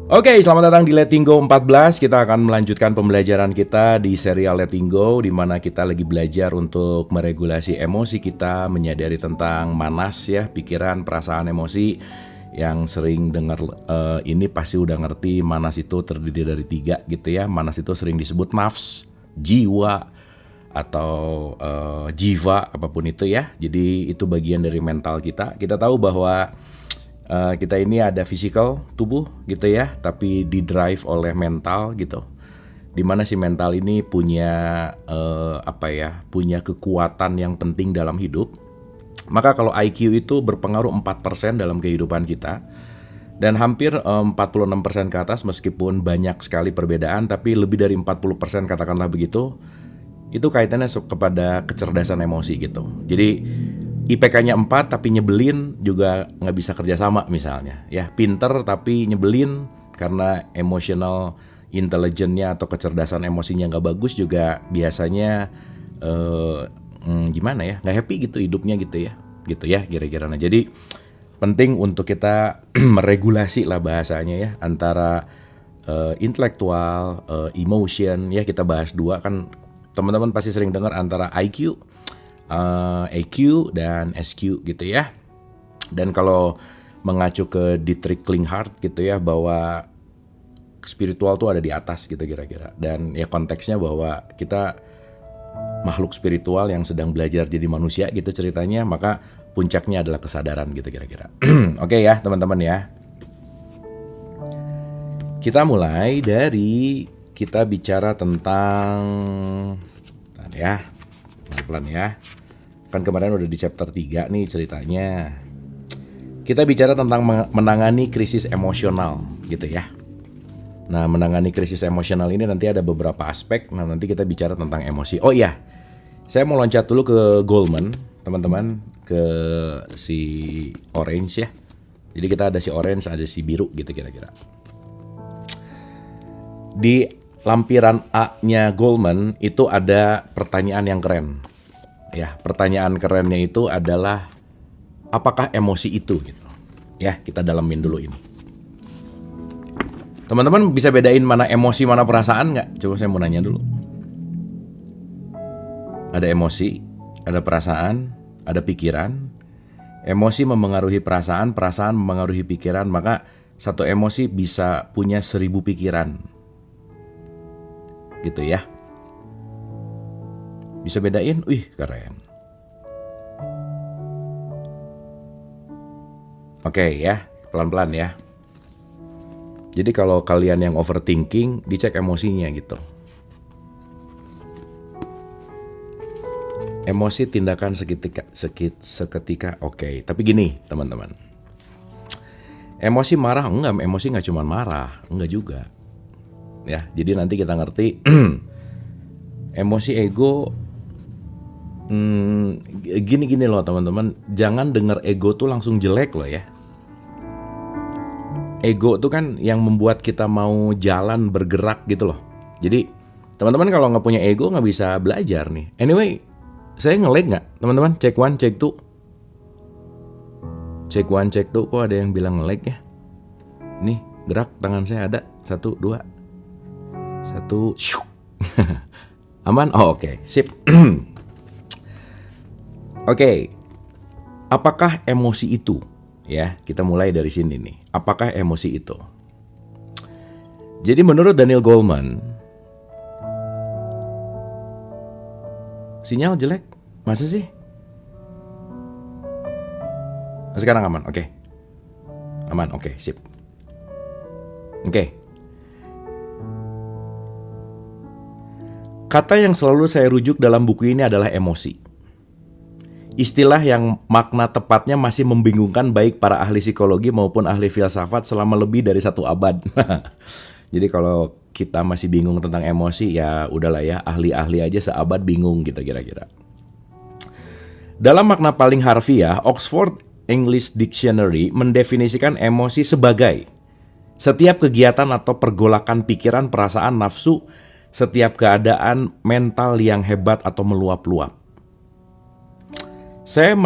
Oke, selamat datang di Letting Go 14. Kita akan melanjutkan pembelajaran kita di serial Letting Go, di mana kita lagi belajar untuk meregulasi emosi kita, menyadari tentang manas ya, pikiran, perasaan, emosi. Yang sering dengar ini pasti udah ngerti manas itu terdiri dari 3 gitu ya. Manas itu sering disebut nafs, jiwa, atau jiva, apapun itu ya. Jadi itu bagian dari mental kita. Kita tahu bahwa kita ini ada physical tubuh gitu ya, tapi di drive oleh mental gitu. Dimana si mental ini punya punya kekuatan yang penting dalam hidup. Maka kalau IQ itu berpengaruh 4% dalam kehidupan kita, dan hampir 46% ke atas, meskipun banyak sekali perbedaan, tapi lebih dari 40% katakanlah begitu, itu kaitannya kepada kecerdasan emosi gitu. Jadi IPK-nya 4 tapi nyebelin juga nggak bisa kerjasama misalnya. Ya, pinter tapi nyebelin karena emotional intelligence-nya atau kecerdasan emosinya nggak bagus juga biasanya gimana ya, nggak happy gitu hidupnya gitu ya kira-kira. Nah, jadi penting untuk kita meregulasi lah bahasanya ya, antara intelektual, emotion ya, kita bahas 2 kan. Teman-teman pasti sering dengar antara IQ, EQ dan SQ gitu ya. Dan kalau mengacu ke Dietrich Klinghardt gitu ya, bahwa spiritual tuh ada di atas gitu kira-kira. Dan ya konteksnya bahwa kita makhluk spiritual yang sedang belajar jadi manusia gitu ceritanya, maka puncaknya adalah kesadaran gitu kira-kira. Oke ya teman-teman ya. Kita mulai dari kita bicara tentang ya, pelan-pelan ya. Kan kemarin udah di chapter 3 nih ceritanya. Kita bicara tentang menangani krisis emosional gitu ya. Nah, menangani krisis emosional ini nanti ada beberapa aspek. Nah, nanti kita bicara tentang emosi. Oh iya, saya mau loncat dulu ke Goleman, teman-teman, ke si orange ya. Jadi kita ada si orange, ada si biru gitu kira-kira. Di lampiran A-nya Goleman itu ada pertanyaan yang keren. Ya, pertanyaan kerennya itu adalah apakah emosi itu gitu. Ya, kita dalamin dulu ini. Teman-teman bisa bedain mana emosi mana perasaan nggak? Coba saya mau nanya dulu. Ada emosi, ada perasaan, ada pikiran. Emosi memengaruhi perasaan, perasaan memengaruhi pikiran, maka satu emosi bisa punya 1000 pikiran. Gitu ya. Bisa bedain? Wih, keren. Oke ya, pelan-pelan ya. Jadi kalau kalian yang overthinking, dicek emosinya gitu. Emosi tindakan seketika oke. Tapi gini teman-teman. Emosi marah enggak, emosi nggak cuma marah, enggak juga. Ya, jadi nanti kita ngerti emosi ego. Gini loh teman-teman, jangan dengar ego tuh langsung jelek loh ya. Ego tuh kan yang membuat kita mau jalan bergerak gitu loh. Jadi teman-teman kalau nggak punya ego nggak bisa belajar nih. Anyway, saya nge-lag nggak teman-teman? Cek 1, cek 2. Cek 1, cek 2. Kok ada yang bilang nge-lag ya? Nih gerak tangan saya ada 1, 2, 1. Aman? Oh oke. Sip. Oke, apakah emosi itu? Ya, kita mulai dari sini nih. Apakah emosi itu? Jadi menurut Daniel Goleman, sinyal jelek, masa sih? Sekarang aman, oke. Aman, oke, sip. Oke. Kata yang selalu saya rujuk dalam buku ini adalah emosi. Istilah yang makna tepatnya masih membingungkan baik para ahli psikologi maupun ahli filsafat selama lebih dari 1 abad. Jadi kalau kita masih bingung tentang emosi, ya udahlah ya, ahli-ahli aja seabad bingung gitu kira-kira. Dalam makna paling harfiah, Oxford English Dictionary mendefinisikan emosi sebagai setiap kegiatan atau pergolakan pikiran, perasaan, nafsu, setiap keadaan mental yang hebat atau meluap-luap. Saya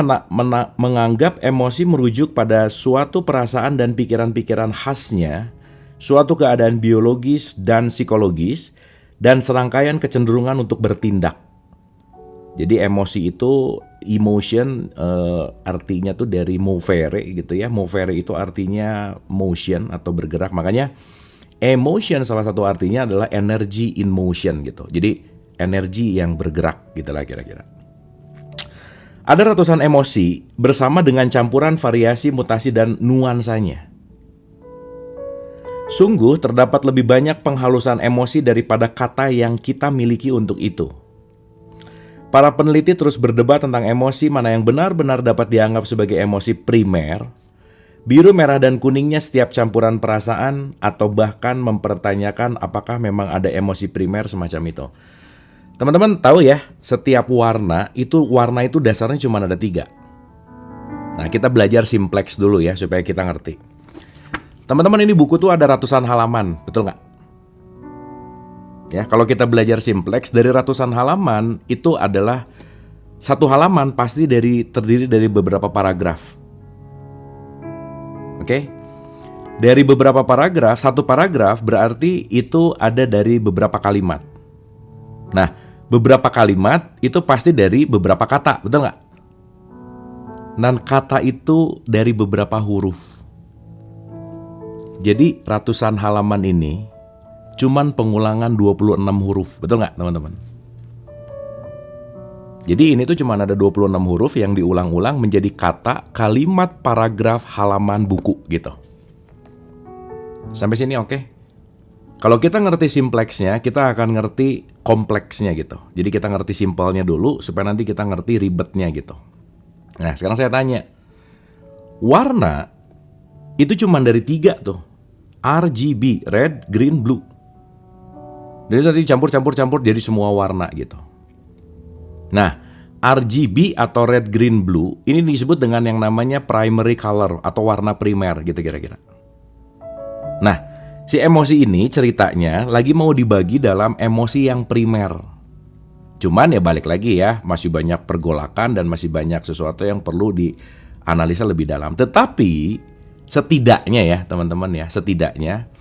menganggap emosi merujuk pada suatu perasaan dan pikiran-pikiran khasnya suatu keadaan biologis dan psikologis, dan serangkaian kecenderungan untuk bertindak. Jadi emosi itu, emotion artinya tuh dari movere gitu ya. Movere itu artinya motion atau bergerak. Makanya emotion salah satu artinya adalah energy in motion gitu. Jadi energi yang bergerak gitu lah kira-kira. Ada ratusan emosi bersama dengan campuran variasi, mutasi, dan nuansanya. Sungguh terdapat lebih banyak penghalusan emosi daripada kata yang kita miliki untuk itu. Para peneliti terus berdebat tentang emosi mana yang benar-benar dapat dianggap sebagai emosi primer, biru, merah, dan kuningnya setiap campuran perasaan, atau bahkan mempertanyakan apakah memang ada emosi primer semacam itu. Teman-teman tahu ya, setiap warna itu dasarnya cuma ada 3. Nah, kita belajar simplex dulu ya supaya kita ngerti. Teman-teman, ini buku tuh ada ratusan halaman, betul nggak? Ya, kalau kita belajar simplex dari ratusan halaman itu adalah satu halaman pasti terdiri dari beberapa paragraf. Oke? Dari beberapa paragraf, satu paragraf berarti itu ada dari beberapa kalimat. Nah, beberapa kalimat itu pasti dari beberapa kata, betul nggak? Dan kata itu dari beberapa huruf. Jadi ratusan halaman ini cuman pengulangan 26 huruf, betul nggak teman-teman? Jadi ini tuh cuman ada 26 huruf yang diulang-ulang menjadi kata, kalimat, paragraf, halaman buku gitu. Sampai sini oke? Kalau kita ngerti simplexnya, kita akan ngerti kompleksnya gitu. Jadi kita ngerti simpelnya dulu supaya nanti kita ngerti ribetnya gitu. Nah, sekarang saya tanya, warna itu cuman dari 3 tuh. RGB, red, green, blue. Jadi tadi campur jadi semua warna gitu. Nah, RGB atau red, green, blue ini disebut dengan yang namanya primary color atau warna primer gitu kira-kira. Nah, si emosi ini ceritanya lagi mau dibagi dalam emosi yang primer. Cuman ya balik lagi ya, masih banyak pergolakan dan masih banyak sesuatu yang perlu dianalisa lebih dalam. Tetapi setidaknya ya teman-teman ya, setidaknya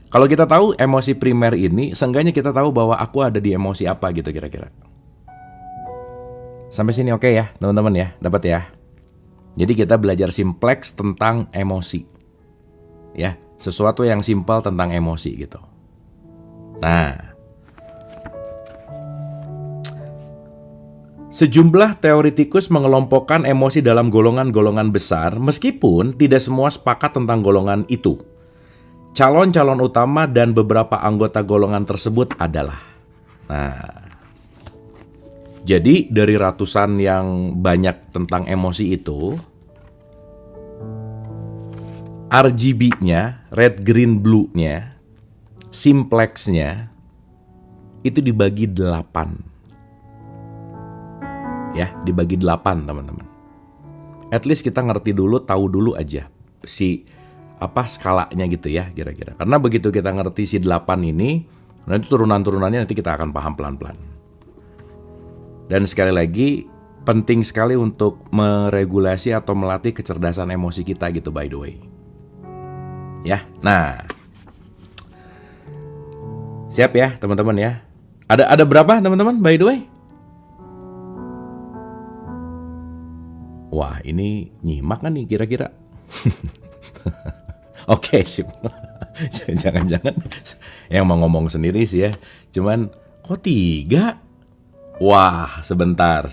kalau kita tahu emosi primer ini, seenggaknya kita tahu bahwa aku ada di emosi apa gitu kira-kira. Sampai sini oke ya teman-teman ya, dapat ya. Jadi kita belajar simplex tentang emosi. Ya, sesuatu yang simpel tentang emosi gitu. Nah, sejumlah teoritikus mengelompokkan emosi dalam golongan-golongan besar, meskipun tidak semua sepakat tentang golongan itu. Calon-calon utama dan beberapa anggota golongan tersebut adalah, jadi dari ratusan yang banyak tentang emosi itu, RGB-nya, red, green, blue-nya, simplexnya, itu dibagi 8. Ya, dibagi 8 teman-teman. At least kita ngerti dulu, tahu dulu aja skalanya gitu ya kira-kira. Karena begitu kita ngerti si 8 ini, nanti turunan-turunannya nanti kita akan paham pelan-pelan. Dan sekali lagi, penting sekali untuk meregulasi atau melatih kecerdasan emosi kita gitu by the way. Ya, nah. Siap ya teman-teman ya. Ada berapa teman-teman by the way? Wah, ini nyimak kan nih kira-kira. Oke, sip. Jangan-jangan yang mau ngomong sendiri sih ya. Cuman, kok 3? Wah, sebentar.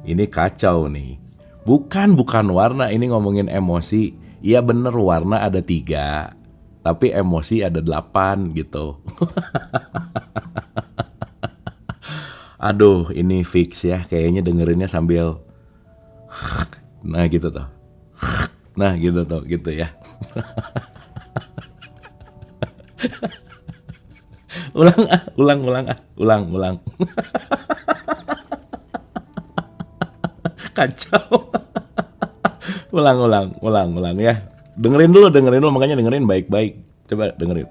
Ini kacau nih. Bukan warna, ini ngomongin emosi. Iya bener, warna ada 3. Tapi emosi ada 8 gitu. Aduh, ini fix ya. Kayaknya dengerinnya sambil nah gitu tuh. Nah gitu tuh, gitu ya. Ulang. Kacau. Ulang ya. Dengerin dulu, makanya dengerin baik-baik. Coba dengerin.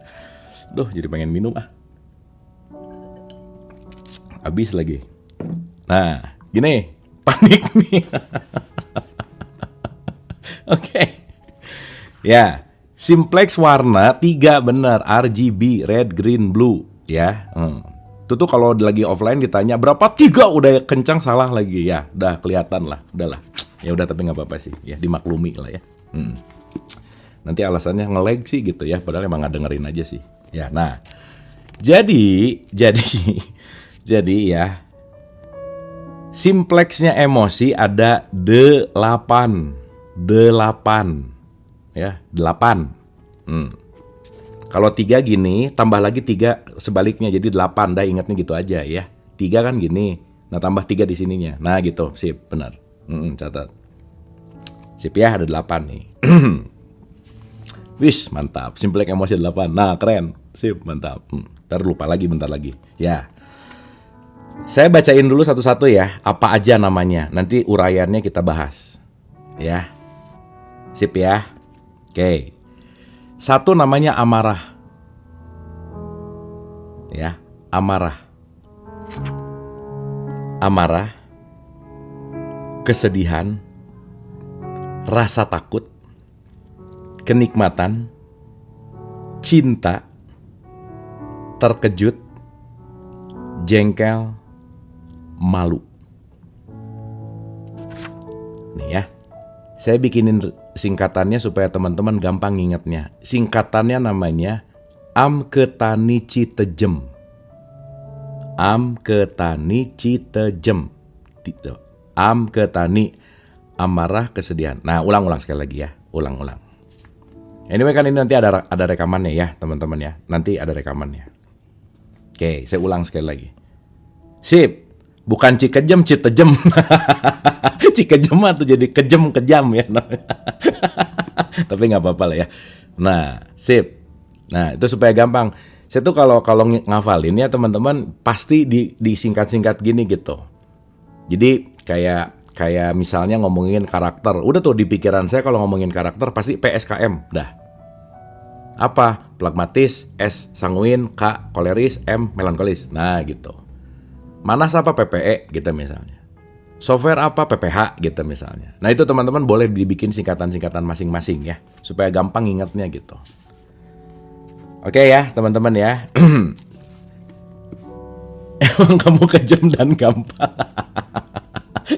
Duh, jadi pengen minum Habis lagi. Nah, gini, panik nih. Oke. Ya, Simplex warna 3 bener, RGB, red, green, blue ya. Itu tuh kalau lagi offline ditanya berapa 3 udah kencang salah lagi ya, udah kelihatan lah, udahlah. Ya udah tapi nggak apa-apa sih, ya dimaklumi lah ya. Nanti alasannya nge-lag sih gitu ya, padahal emang nggak dengerin aja sih. Ya, nah, jadi ya, simplexnya emosi ada 8 ya, 8. Kalau 3 gini, tambah lagi 3 sebaliknya jadi 8. Dah ingatnya gitu aja ya. 3 kan gini. Nah, tambah 3 di sininya. Nah, gitu. Sip, benar. Catat. Sip ya, ada 8 nih. Wis, mantap. Simplex emosi 8. Nah, keren. Sip, mantap. Ntar lupa lagi bentar lagi. Ya. Saya bacain dulu satu-satu ya. Apa aja namanya. Nanti uraiannya kita bahas. Ya. Sip ya. Oke. 1 namanya amarah. Ya, amarah. Amarah, kesedihan, rasa takut, kenikmatan, cinta, terkejut, jengkel, malu. Nih ya. Saya bikinin singkatannya supaya teman-teman gampang ngingetnya. Singkatannya namanya Amketani Citejem. Amketani Citejem. Amketani, amarah, kesedihan. Nah, ulang-ulang sekali lagi ya. Ulang-ulang. Anyway kan ini nanti ada rekamannya ya teman-teman ya. Nanti ada rekamannya. Oke, saya ulang sekali lagi. Sip. Bukan cikejem, citejem. Cikejem tuh jadi kejam ya. Tapi nggak apa-apa lah ya. Nah, sip. Nah, itu supaya gampang. Saya tuh kalau ngafalin ya teman-teman pasti disingkat-singkat gini gitu. Jadi kayak misalnya ngomongin karakter. Udah tuh di pikiran saya kalau ngomongin karakter pasti PSKM. Dah. Apa? Pragmatis, S sanguin, K koleris, M melankolis. Nah, gitu. Manas apa PPE gitu misalnya. Software apa PPH gitu misalnya. Nah itu teman-teman boleh dibikin singkatan-singkatan masing-masing ya. Supaya gampang ingatnya gitu. Oke ya teman-teman ya. Emang kamu kejam dan gampang.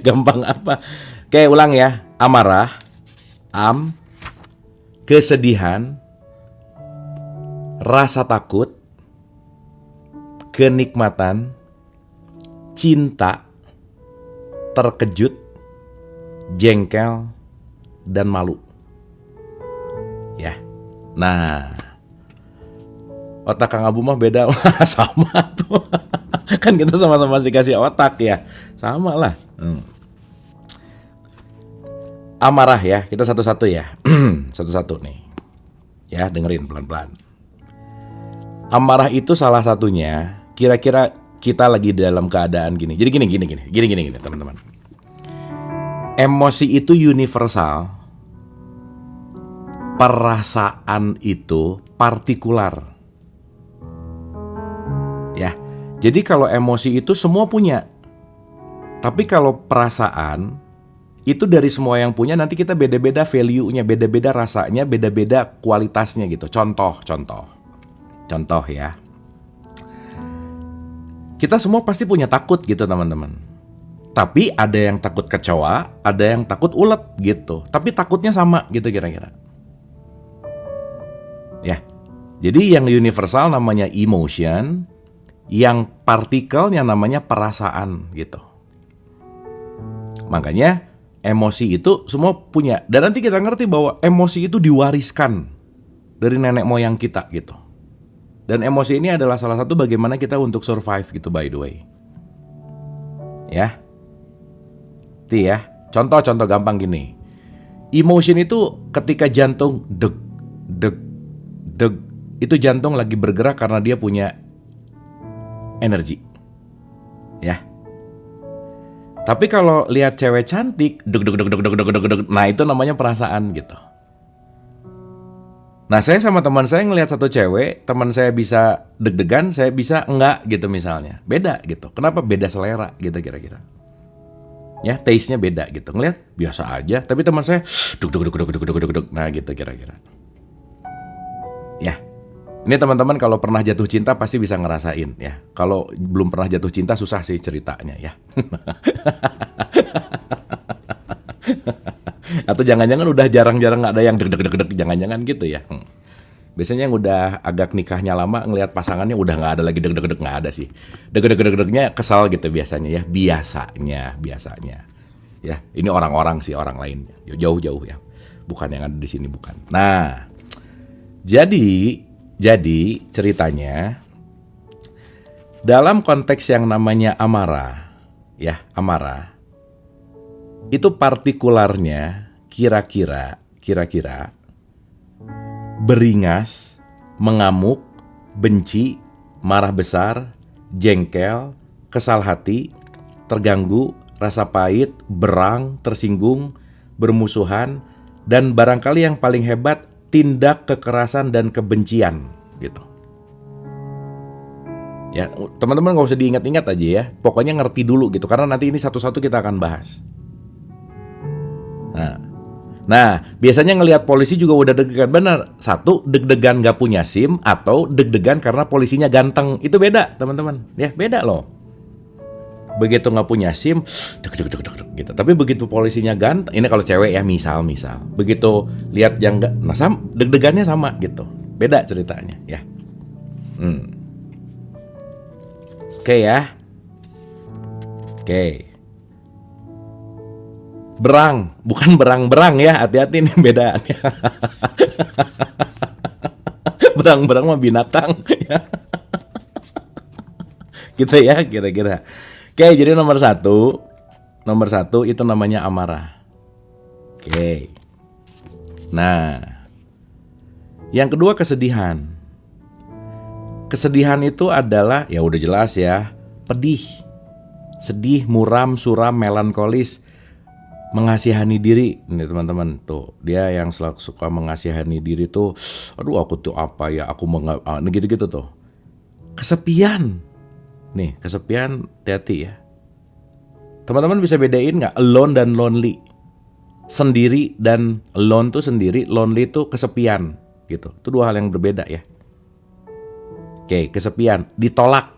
Gampang apa? Oke ulang ya. Amarah. Kesedihan. Rasa takut. Kenikmatan. Cinta, terkejut, jengkel, dan malu. Ya. Nah, otak Kang Abu mah beda. Sama tuh. Kan kita sama-sama dikasih otak ya. Sama lah. Amarah ya. Kita satu-satu ya. Satu-satu nih. Ya, dengerin pelan-pelan. Amarah itu salah satunya kira-kira kita lagi dalam keadaan gini. Jadi gini teman-teman. Emosi itu universal. Perasaan itu partikular. Ya. Jadi kalau emosi itu semua punya. Tapi kalau perasaan itu dari semua yang punya nanti kita beda-beda value-nya, beda-beda rasanya, beda-beda kualitasnya gitu. Contoh ya. Kita semua pasti punya takut gitu teman-teman. Tapi ada yang takut kecoa, ada yang takut ulet gitu. Tapi takutnya sama gitu kira-kira. Ya. Jadi yang universal namanya emotion, yang partikelnya namanya perasaan gitu. Makanya emosi itu semua punya. Dan nanti kita ngerti bahwa emosi itu diwariskan dari nenek moyang kita gitu. Dan emosi ini adalah salah satu bagaimana kita untuk survive gitu by the way. Ya. Contoh gampang gini. Emotion itu ketika jantung deg, itu jantung lagi bergerak karena dia punya energi. Ya. Tapi kalau lihat cewek cantik, deg, nah itu namanya perasaan gitu. Nah saya sama teman saya ngelihat satu cewek, teman saya bisa deg-degan, saya bisa enggak gitu misalnya. Beda gitu. Kenapa? Beda selera gitu kira-kira. Ya, taste-nya beda gitu. Ngelihat biasa aja, tapi teman saya deg. Nah gitu kira-kira. Ini teman-teman kalau pernah jatuh cinta pasti bisa ngerasain ya. Kalau belum pernah jatuh cinta susah sih ceritanya ya. Atau jangan-jangan udah jarang-jarang ada yang deg-deg-deg, jangan-jangan gitu ya. Biasanya yang udah agak nikahnya lama ngelihat pasangannya udah nggak ada lagi deg-deg-deg, nggak ada sih. Deg-deg-deg-degnya kesal gitu biasanya ya. Biasanya. Ya, ini orang-orang sih, orang lainnya. Jauh-jauh ya. Bukan yang ada di sini, bukan. Nah, jadi ceritanya dalam konteks yang namanya amarah, ya amarah, itu partikularnya kira-kira beringas, mengamuk, benci, marah besar, jengkel, kesal hati, terganggu, rasa pahit, berang, tersinggung, bermusuhan, dan barangkali yang paling hebat, tindak kekerasan dan kebencian gitu. Ya, teman-teman nggak usah diingat-ingat aja ya. Pokoknya ngerti dulu gitu, karena nanti ini satu-satu kita akan bahas. Nah, biasanya ngelihat polisi juga udah deg-degan bener. Satu, deg-degan nggak punya SIM, atau deg-degan karena polisinya ganteng. Itu beda, teman-teman. Ya, beda loh. Begitu nggak punya SIM, deg-deg gitu. Tapi begitu polisinya ganteng, ini kalau cewek ya misal. Begitu lihat yang nggak, nah deg-degannya sama gitu. Beda ceritanya ya. Oke ya. Oke. Berang, bukan berang-berang ya, hati-hati nih bedaannya. Berang-berang mah binatang ya. Gitu ya kira-kira. Oke, jadi nomor satu itu namanya amarah. Oke. Nah, yang kedua kesedihan. Kesedihan itu adalah, ya udah jelas ya, pedih, sedih, muram, suram, melankolis, mengasihani diri. Nih teman-teman, tuh dia yang selalu suka mengasihani diri tuh, aduh aku tuh apa ya, aku gitu-gitu tuh. Kesepian. Nih, kesepian, hati-hati ya. Teman-teman bisa bedain nggak alone dan lonely? Sendiri dan alone tuh sendiri, lonely tuh kesepian gitu. Itu dua hal yang berbeda ya. Oke, kesepian, ditolak.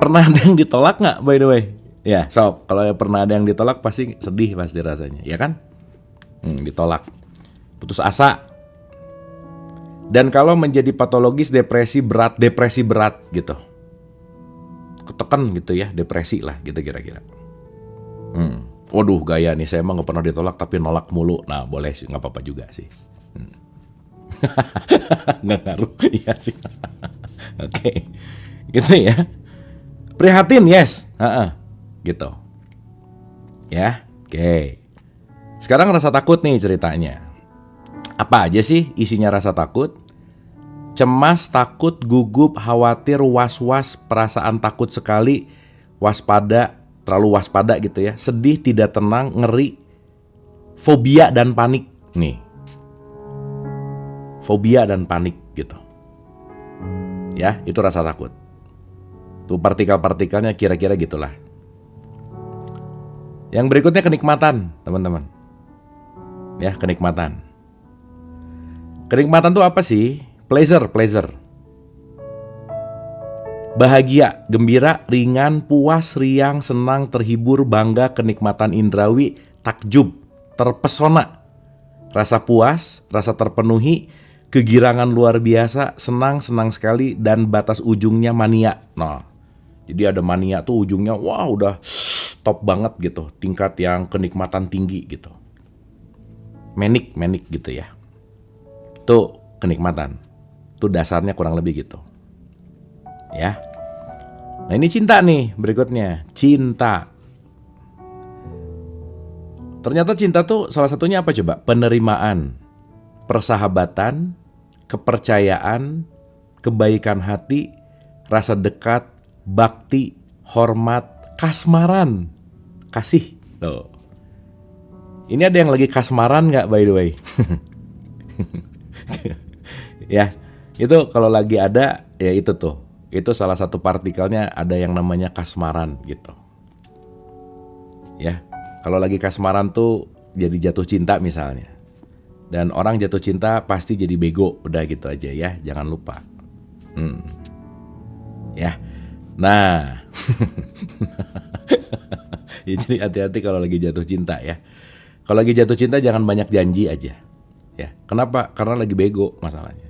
Pernah ada yang ditolak nggak by the way? Ya, sob, kalau pernah ada yang ditolak pasti sedih pasti rasanya, ya kan? Ditolak, putus asa. Dan kalau menjadi patologis depresi berat gitu. Ketekan gitu ya, depresi lah gitu kira-kira. Waduh gaya nih, saya emang gak pernah ditolak tapi nolak mulu. Nah boleh sih, gak apa-apa juga sih. Gak ngaruh, iya sih. Oke, gitu ya. Prihatin, yes. Gitu. Ya, oke. Sekarang rasa takut nih ceritanya. Apa aja sih isinya rasa takut? Cemas, takut, gugup, khawatir, was-was, perasaan takut sekali, waspada, terlalu waspada gitu ya. Sedih, tidak tenang, ngeri, fobia dan panik. Nih. Fobia dan panik gitu. Ya, itu rasa takut. Tuh partikel-partikelnya kira-kira gitulah. Yang berikutnya kenikmatan, teman-teman. Ya, kenikmatan. Kenikmatan tuh apa sih? Pleasure. Bahagia, gembira, ringan, puas, riang, senang, terhibur, bangga, kenikmatan indrawi, takjub, terpesona. Rasa puas, rasa terpenuhi, kegirangan luar biasa, senang sekali, dan batas ujungnya mania. Nah, jadi ada mania tuh ujungnya, wah udah top banget gitu, tingkat yang kenikmatan tinggi gitu. Manic gitu ya. Tuh kenikmatan. Tuh dasarnya kurang lebih gitu. Ya. Nah ini cinta nih berikutnya. Cinta. Ternyata cinta tuh salah satunya apa coba? Penerimaan, persahabatan, kepercayaan, kebaikan hati, rasa dekat, bakti, hormat, kasmaran, kasih. Tuh. Ini ada yang lagi kasmaran nggak by the way? Ya, itu kalau lagi ada ya itu tuh. Itu salah satu partikelnya ada yang namanya kasmaran gitu. Ya, kalau lagi kasmaran tuh jadi jatuh cinta misalnya. Dan orang jatuh cinta pasti jadi bego. Udah gitu aja ya, jangan lupa. Ya. Nah. Ya, jadi hati-hati kalau lagi jatuh cinta ya. Kalau lagi jatuh cinta jangan banyak janji aja. Ya. Kenapa? Karena lagi bego masalahnya.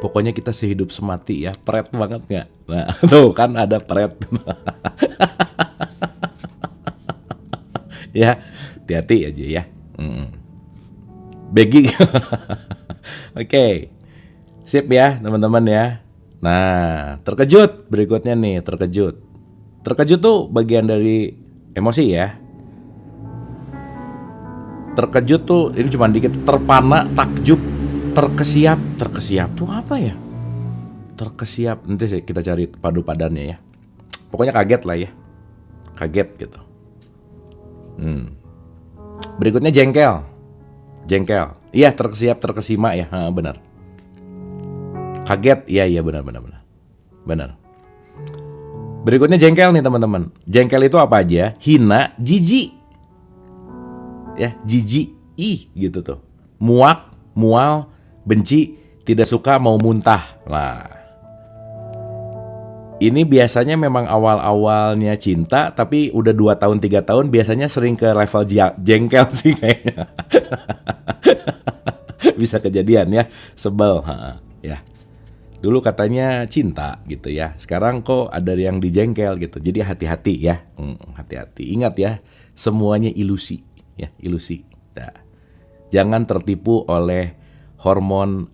Pokoknya kita sehidup semati ya. Pret banget nggak? Nah, tuh kan ada pret. Ya, hati-hati aja ya. Begi. Oke. Sip ya teman-teman ya. Nah, terkejut berikutnya nih, terkejut. Terkejut tuh bagian dari emosi ya. Terkejut tuh ini cuma dikit. Terpana, takjub, terkesiap. Terkesiap tuh apa ya? Terkesiap. Nanti kita cari padu padannya ya. Pokoknya kaget lah ya. Kaget gitu. Berikutnya jengkel. Jengkel. Iya, terkesiap, terkesima ya. Benar. Kaget. Iya benar. Benar. Berikutnya jengkel nih teman-teman. Jengkel itu apa aja? Hina, jijik. Ya, jijik, gitu tuh. Muak, mual, benci, tidak suka, mau muntah. Nah, ini biasanya memang awal-awalnya cinta, tapi udah 2 tahun 3 tahun biasanya sering ke level jengkel sih kayaknya. Bisa kejadian ya, sebel. Ya. Dulu katanya cinta gitu ya, sekarang kok ada yang dijengkel gitu. Jadi hati-hati ya, hati-hati. Ingat ya, semuanya ilusi ya, ilusi. Nah, jangan tertipu oleh hormon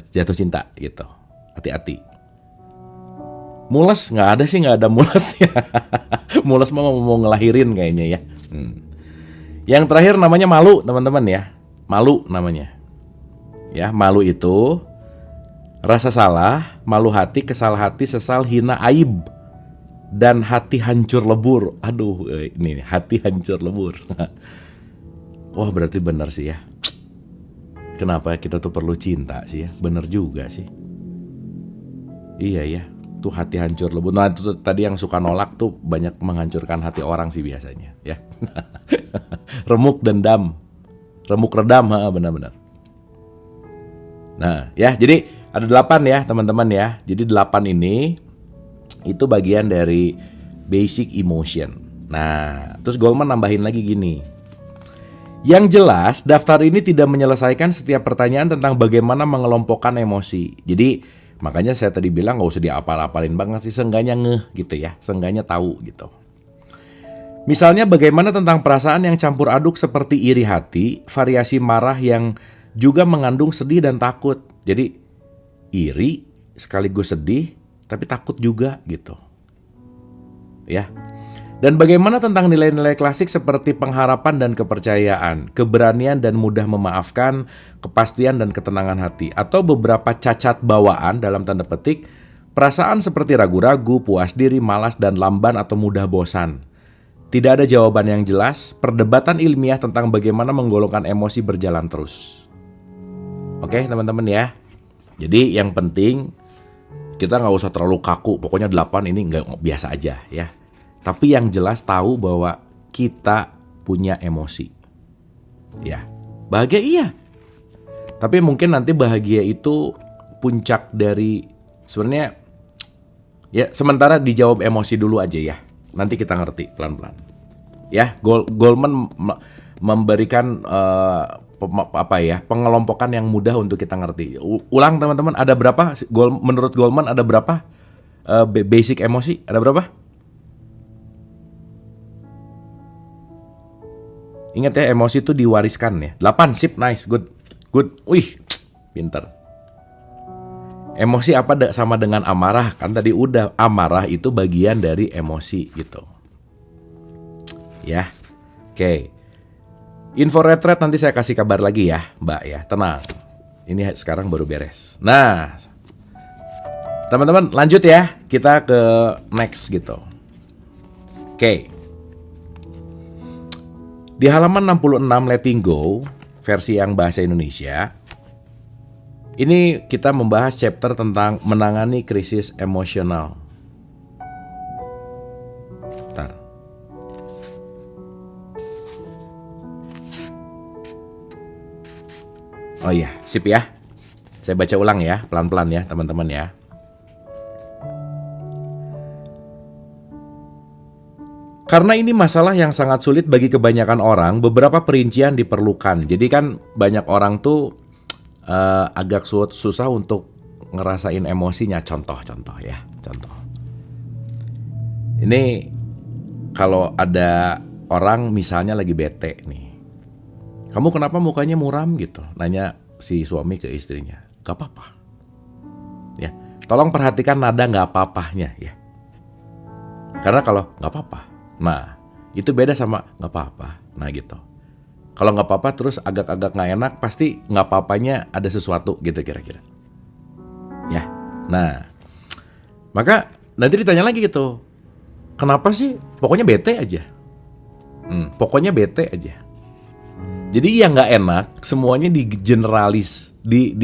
jatuh cinta gitu. Hati-hati. Mules nggak ada mules ya. Mules mau ngelahirin kayaknya ya. Yang terakhir namanya malu teman-teman ya. Malu namanya. Ya, malu itu rasa salah, malu hati, kesal hati, sesal, hina, aib, dan hati hancur lebur. Aduh, ini hati hancur lebur. Wah, berarti benar sih ya. Kenapa kita tuh perlu cinta sih ya? Benar juga sih. Iya ya, tuh hati hancur lebur. Nah itu tadi yang suka nolak tuh banyak menghancurkan hati orang sih biasanya ya. Remuk dendam, remuk redam, benar-benar. Nah ya, jadi ada 8 ya teman-teman ya. Jadi 8 ini itu bagian dari basic emotion. Nah, terus Goleman nambahin lagi gini. Yang jelas, daftar ini tidak menyelesaikan setiap pertanyaan tentang bagaimana mengelompokkan emosi. Jadi, makanya saya tadi bilang gak usah diapal-apalin banget sih, seenggaknya ngeh gitu ya, seenggaknya tahu gitu. Misalnya bagaimana tentang perasaan yang campur aduk seperti iri hati, variasi marah yang juga mengandung sedih dan takut. Jadi, iri sekaligus sedih tapi takut juga gitu ya. Dan bagaimana tentang nilai-nilai klasik seperti pengharapan dan kepercayaan, keberanian dan mudah memaafkan, kepastian dan ketenangan hati, atau beberapa cacat bawaan dalam tanda petik, perasaan seperti ragu-ragu, puas diri, malas dan lamban atau mudah bosan. Tidak ada jawaban yang jelas, perdebatan ilmiah tentang bagaimana menggolongkan emosi berjalan terus. Oke teman-teman ya. Jadi yang penting kita nggak usah terlalu kaku, pokoknya 8 ini nggak biasa aja ya. Tapi yang jelas tahu bahwa kita punya emosi. Ya, bahagia iya. Tapi mungkin nanti bahagia itu puncak dari sebenarnya ya sementara dijawab emosi dulu aja ya. Nanti kita ngerti pelan-pelan. Ya, Goleman memberikan pengelompokan yang mudah untuk kita ngerti. Ulang teman-teman, ada berapa? Menurut Goleman ada berapa basic emosi? Ada berapa? Ingat ya, emosi itu diwariskan ya. 8, sip, nice, good. Wih, pinter. Emosi apa sama dengan amarah? Kan tadi udah, amarah itu bagian dari emosi gitu. Ya, oke. Info retret nanti saya kasih kabar lagi ya, Mbak ya. Tenang. Ini sekarang baru beres. Nah, teman-teman lanjut ya. Kita ke next gitu. Oke. Di halaman 66 Letting Go, versi yang bahasa Indonesia, ini kita membahas chapter tentang menangani krisis emosional. Oh iya, sip ya. Saya baca ulang ya, pelan-pelan ya teman-teman ya. Karena ini masalah yang sangat sulit bagi kebanyakan orang, beberapa perincian diperlukan. Jadi kan banyak orang tuh agak susah untuk ngerasain emosinya. Contoh ya, contoh. Ini kalau ada orang misalnya lagi bete nih. Kamu kenapa mukanya muram gitu? Nanya si suami ke istrinya. Gak apa-apa. Ya, tolong perhatikan nada gak apa-apanya ya. Karena kalau gak apa-apa, nah itu beda sama gak apa-apa. Nah gitu. Kalau gak apa-apa terus agak-agak gak enak, pasti gak apa-apanya ada sesuatu gitu kira-kira. Ya, nah maka nanti ditanya lagi gitu. Kenapa sih? Pokoknya bete aja. Pokoknya bete aja. Jadi yang nggak enak semuanya di generalis, di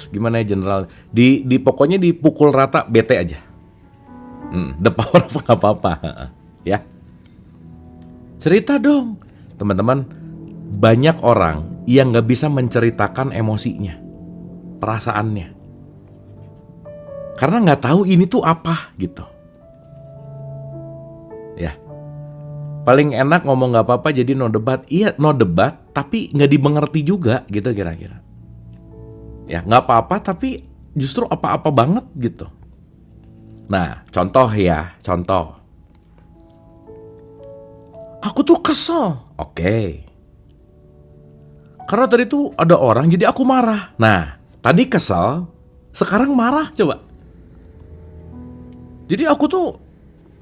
gimana ya general, di pokoknya dipukul rata bete aja. The power of nggak apa-apa, ya. Cerita dong, teman-teman. Banyak orang yang nggak bisa menceritakan emosinya, perasaannya, karena nggak tahu ini tuh apa gitu. Ya. Paling enak ngomong nggak apa-apa jadi no debat. Iya no debat tapi nggak dimengerti juga gitu kira-kira. Ya nggak apa-apa tapi justru apa-apa banget gitu. Nah contoh ya, contoh. Aku tuh kesel. Oke. Karena tadi tuh ada orang jadi aku marah. Nah tadi kesel, sekarang marah coba. Jadi aku tuh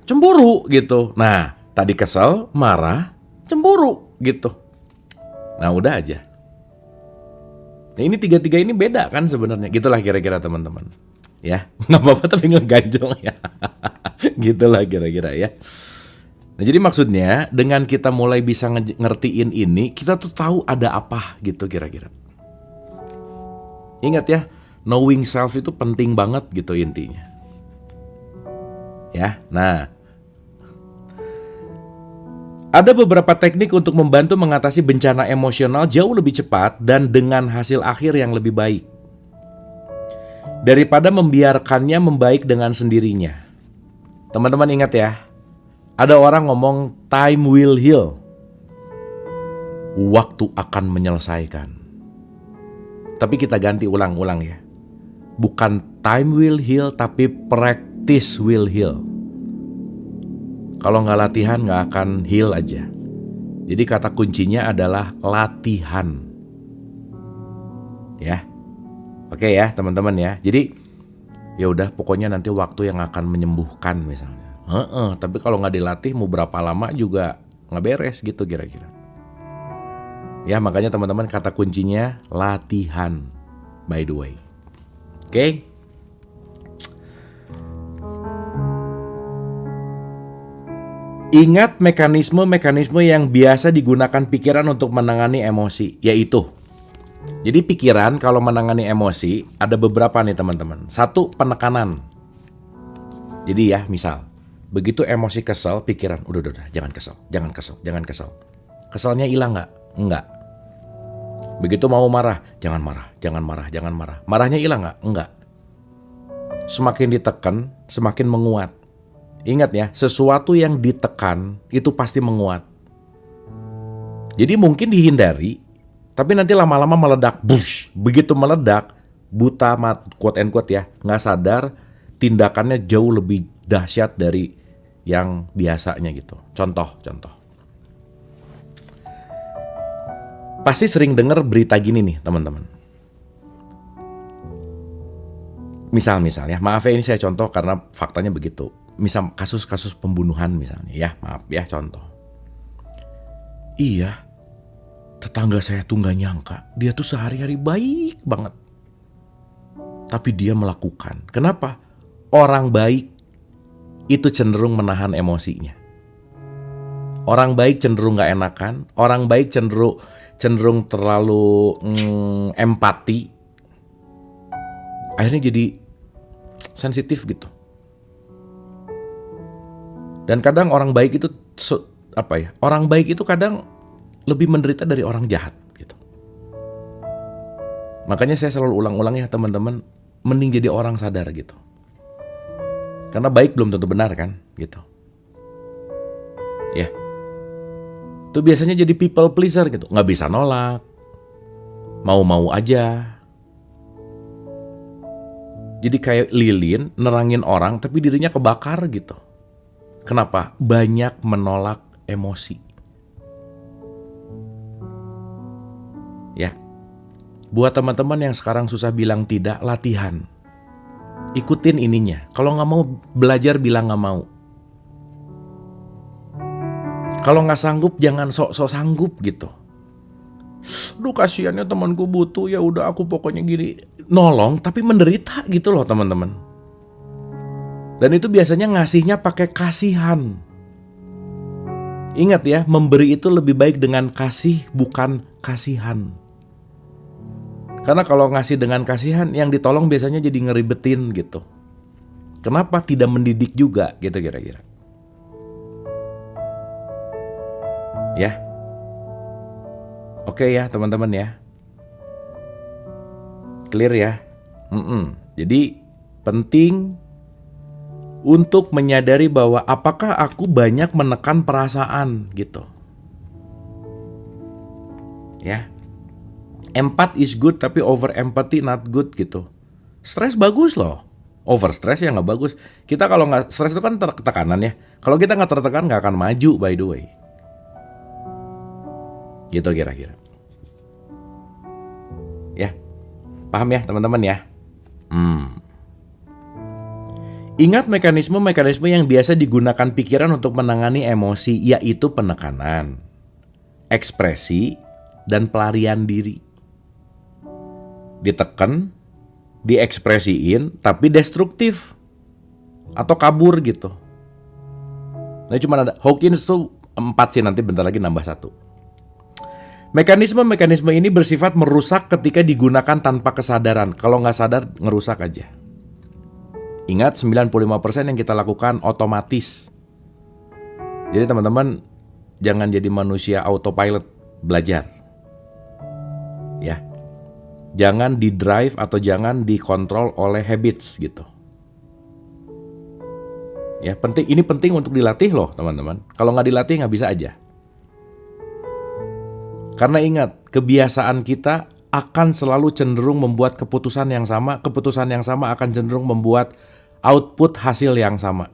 cemburu gitu. Nah tadi kesel, marah, cemburu gitu. Nah udah aja. Nah ini tiga-tiga ini beda kan sebenarnya. Gitulah kira-kira teman-teman. Ya nggak apa-apa tapi ngeganjol ya. Gitulah kira-kira ya. Nah jadi maksudnya dengan kita mulai bisa ngertiin ini, kita tuh tahu ada apa gitu kira-kira. Ingat ya, knowing self itu penting banget gitu intinya. Ya, nah ada beberapa teknik untuk membantu mengatasi bencana emosional jauh lebih cepat dan dengan hasil akhir yang lebih baik. Daripada membiarkannya membaik dengan sendirinya. Teman-teman ingat ya, ada orang ngomong time will heal. Waktu akan menyelesaikan. Tapi kita ganti ulang-ulang ya. Bukan time will heal tapi practice will heal. Kalau nggak latihan nggak akan heal aja. Jadi kata kuncinya adalah latihan. Ya, oke ya teman-teman ya. Jadi ya udah pokoknya nanti waktu yang akan menyembuhkan misalnya. Tapi kalau nggak dilatih mau berapa lama juga nggak beres gitu kira-kira. Ya makanya teman-teman kata kuncinya latihan. By the way, oke? Ingat mekanisme-mekanisme yang biasa digunakan pikiran untuk menangani emosi, yaitu jadi pikiran kalau menangani emosi ada beberapa nih teman-teman. Satu, penekanan. Jadi ya misal, begitu emosi kesel, pikiran udah jangan kesel. Keselnya hilang nggak? Enggak. Begitu mau marah, jangan marah. Marahnya hilang nggak? Enggak. Semakin ditekan, semakin menguat. Ingat ya, sesuatu yang ditekan itu pasti menguat. Jadi mungkin dihindari, tapi nanti lama-lama meledak. Bush. Begitu meledak, buta, quote and quote ya, nggak sadar, tindakannya jauh lebih dahsyat dari yang biasanya gitu. Contoh. Pasti sering dengar berita gini nih teman-teman. Misal ya, maaf ya ini saya contoh karena faktanya begitu. Misal kasus-kasus pembunuhan misalnya ya, maaf ya contoh. Iya, tetangga saya tuh gak nyangka, dia tuh sehari-hari baik banget. Tapi dia melakukan. Kenapa? Orang baik itu cenderung menahan emosinya. Orang baik cenderung gak enakan, orang baik cenderung terlalu empati. Akhirnya jadi sensitif gitu. Dan kadang orang baik itu orang baik itu kadang lebih menderita dari orang jahat gitu. Makanya saya selalu ulang-ulang ya teman-teman, mending jadi orang sadar gitu. Karena baik belum tentu benar kan, gitu. Ya. Itu biasanya jadi people pleaser gitu, nggak bisa nolak, mau-mau aja. Jadi kayak lilin nerangin orang tapi dirinya kebakar gitu. Kenapa? Banyak menolak emosi. Ya. Buat teman-teman yang sekarang susah bilang tidak, latihan. Ikutin ininya. Kalau nggak mau belajar, bilang nggak mau. Kalau nggak sanggup, jangan sok-sok sanggup gitu. Duh kasihannya temanku butuh, ya udah aku pokoknya gini. Nolong tapi menderita gitu loh teman-teman. Dan itu biasanya ngasihnya pakai kasihan. Ingat ya, memberi itu lebih baik dengan kasih, bukan kasihan. Karena kalau ngasih dengan kasihan, yang ditolong biasanya jadi ngeribetin gitu. Kenapa tidak mendidik juga gitu kira-kira? Ya. Oke ya teman-teman ya. Clear ya. Jadi penting untuk menyadari bahwa apakah aku banyak menekan perasaan gitu. Ya. Empat is good tapi over empathy not good gitu. Stres bagus loh. Over stress ya nggak bagus. Kita kalau nggak stres itu kan tekanan ya. Kalau kita nggak tertekan nggak akan maju by the way. Gitu kira-kira. Ya, paham ya teman-teman ya. Ingat mekanisme-mekanisme yang biasa digunakan pikiran untuk menangani emosi, yaitu penekanan, ekspresi, dan pelarian diri. Ditekan, diekspresiin, tapi destruktif atau kabur gitu. Nah cuma ada Hawkins tuh 4 sih, nanti bentar lagi nambah 1. Mekanisme-mekanisme ini bersifat merusak ketika digunakan tanpa kesadaran. Kalau nggak sadar, ngerusak aja. Ingat 95% yang kita lakukan otomatis. Jadi teman-teman jangan jadi manusia autopilot, belajar. Ya. Jangan di-drive atau jangan dikontrol oleh habits gitu. Ya, ini penting untuk dilatih loh, teman-teman. Kalau nggak dilatih nggak bisa aja. Karena ingat, kebiasaan kita akan selalu cenderung membuat keputusan yang sama akan cenderung membuat output hasil yang sama.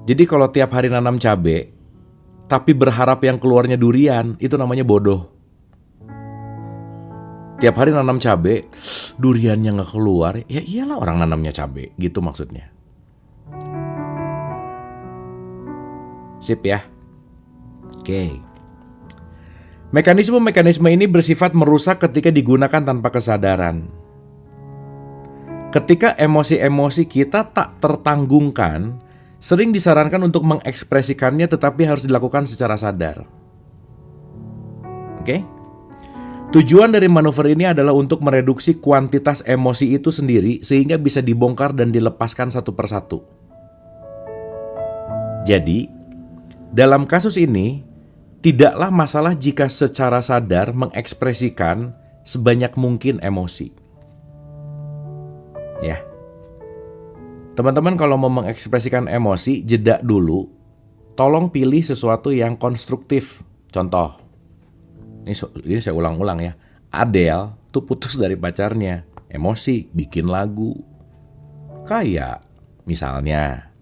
Jadi kalau tiap hari nanam cabai, tapi berharap yang keluarnya durian, itu namanya bodoh. Tiap hari nanam cabai, duriannya nggak keluar, ya iyalah orang nanamnya cabai, gitu maksudnya. Sip ya. Oke. Mekanisme-mekanisme ini bersifat merusak ketika digunakan tanpa kesadaran. Ketika emosi-emosi kita tak tertanggungkan, sering disarankan untuk mengekspresikannya tetapi harus dilakukan secara sadar. Oke? Tujuan dari manuver ini adalah untuk mereduksi kuantitas emosi itu sendiri sehingga bisa dibongkar dan dilepaskan satu persatu. Jadi, dalam kasus ini, tidaklah masalah jika secara sadar mengekspresikan sebanyak mungkin emosi. Ya. Teman-teman kalau mau mengekspresikan emosi, jeda dulu. Tolong pilih sesuatu yang konstruktif. Contoh. Ini saya ulang-ulang ya. Adele tuh putus dari pacarnya. Emosi, bikin lagu. Kayak misalnya,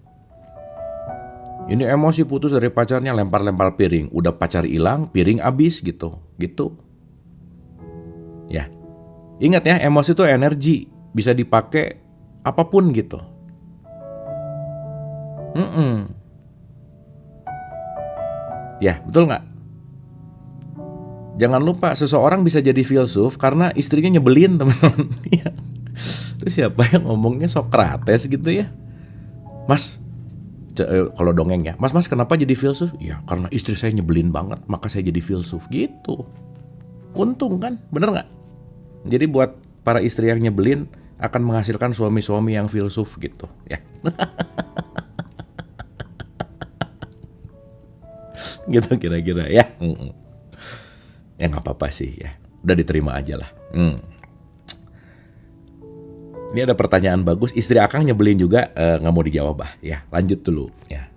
ini emosi putus dari pacarnya, lempar-lempar piring. Udah pacar hilang, piring habis gitu. Ya. Ingat ya, emosi itu energi. Bisa dipakai apapun gitu. Ya, betul nggak? Jangan lupa seseorang bisa jadi filsuf karena istrinya nyebelin, teman-teman. Terus siapa yang ngomongnya Sokrates gitu ya? Mas, kalau dongeng ya, Mas kenapa jadi filsuf? Ya karena istri saya nyebelin banget, maka saya jadi filsuf gitu. Untung kan, bener nggak? Jadi buat para istri yang nyebelin akan menghasilkan suami-suami yang filsuf gitu ya. Gitu kira-kira ya. Ya nggak apa-apa sih ya, udah diterima aja lah. Hmm. Ini ada pertanyaan bagus. Istri Akang nyebelin juga, nggak mau dijawab bah. Ya, lanjut dulu. Ya.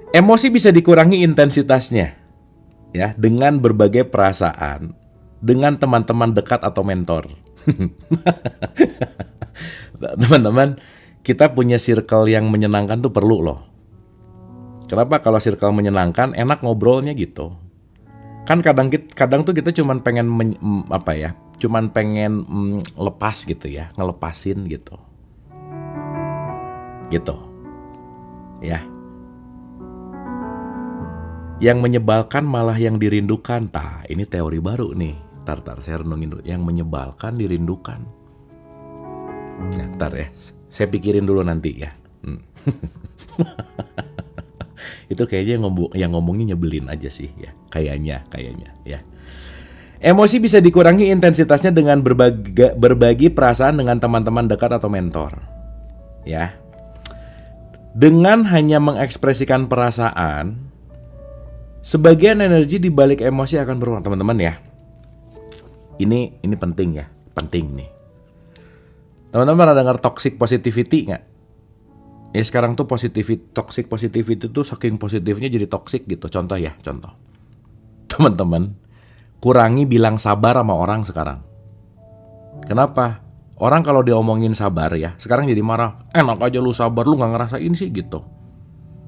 Emosi bisa dikurangi intensitasnya, ya, dengan berbagai perasaan, dengan teman-teman dekat atau mentor. Teman-teman, kita punya circle yang menyenangkan tuh perlu loh. Kenapa? Kalau circle menyenangkan, enak ngobrolnya gitu. Kan kadang tuh kita cuman pengen cuman pengen lepas gitu ya, ngelepasin gitu. Gitu. Ya. Yang menyebalkan malah yang dirindukan. Ini teori baru nih. Tar saya renungin dulu. Yang menyebalkan dirindukan. Nah, ya. Saya pikirin dulu nanti ya. Itu kayaknya yang ngomongnya nyebelin aja sih ya. Kayaknya ya. Emosi bisa dikurangi intensitasnya dengan berbagi perasaan dengan teman-teman dekat atau mentor. Ya. Dengan hanya mengekspresikan perasaan, sebagian energi di balik emosi akan berubah, teman-teman ya. Ini penting ya, penting nih. Teman-teman ada dengar toxic positivity nggak? Ya sekarang tuh toxic positivity tuh saking positifnya jadi toxic gitu. Contoh. Teman-teman, kurangi bilang sabar sama orang sekarang. Kenapa? Orang kalau diomongin sabar ya, sekarang jadi marah. Enak aja lu sabar, lu nggak ngerasain sih gitu.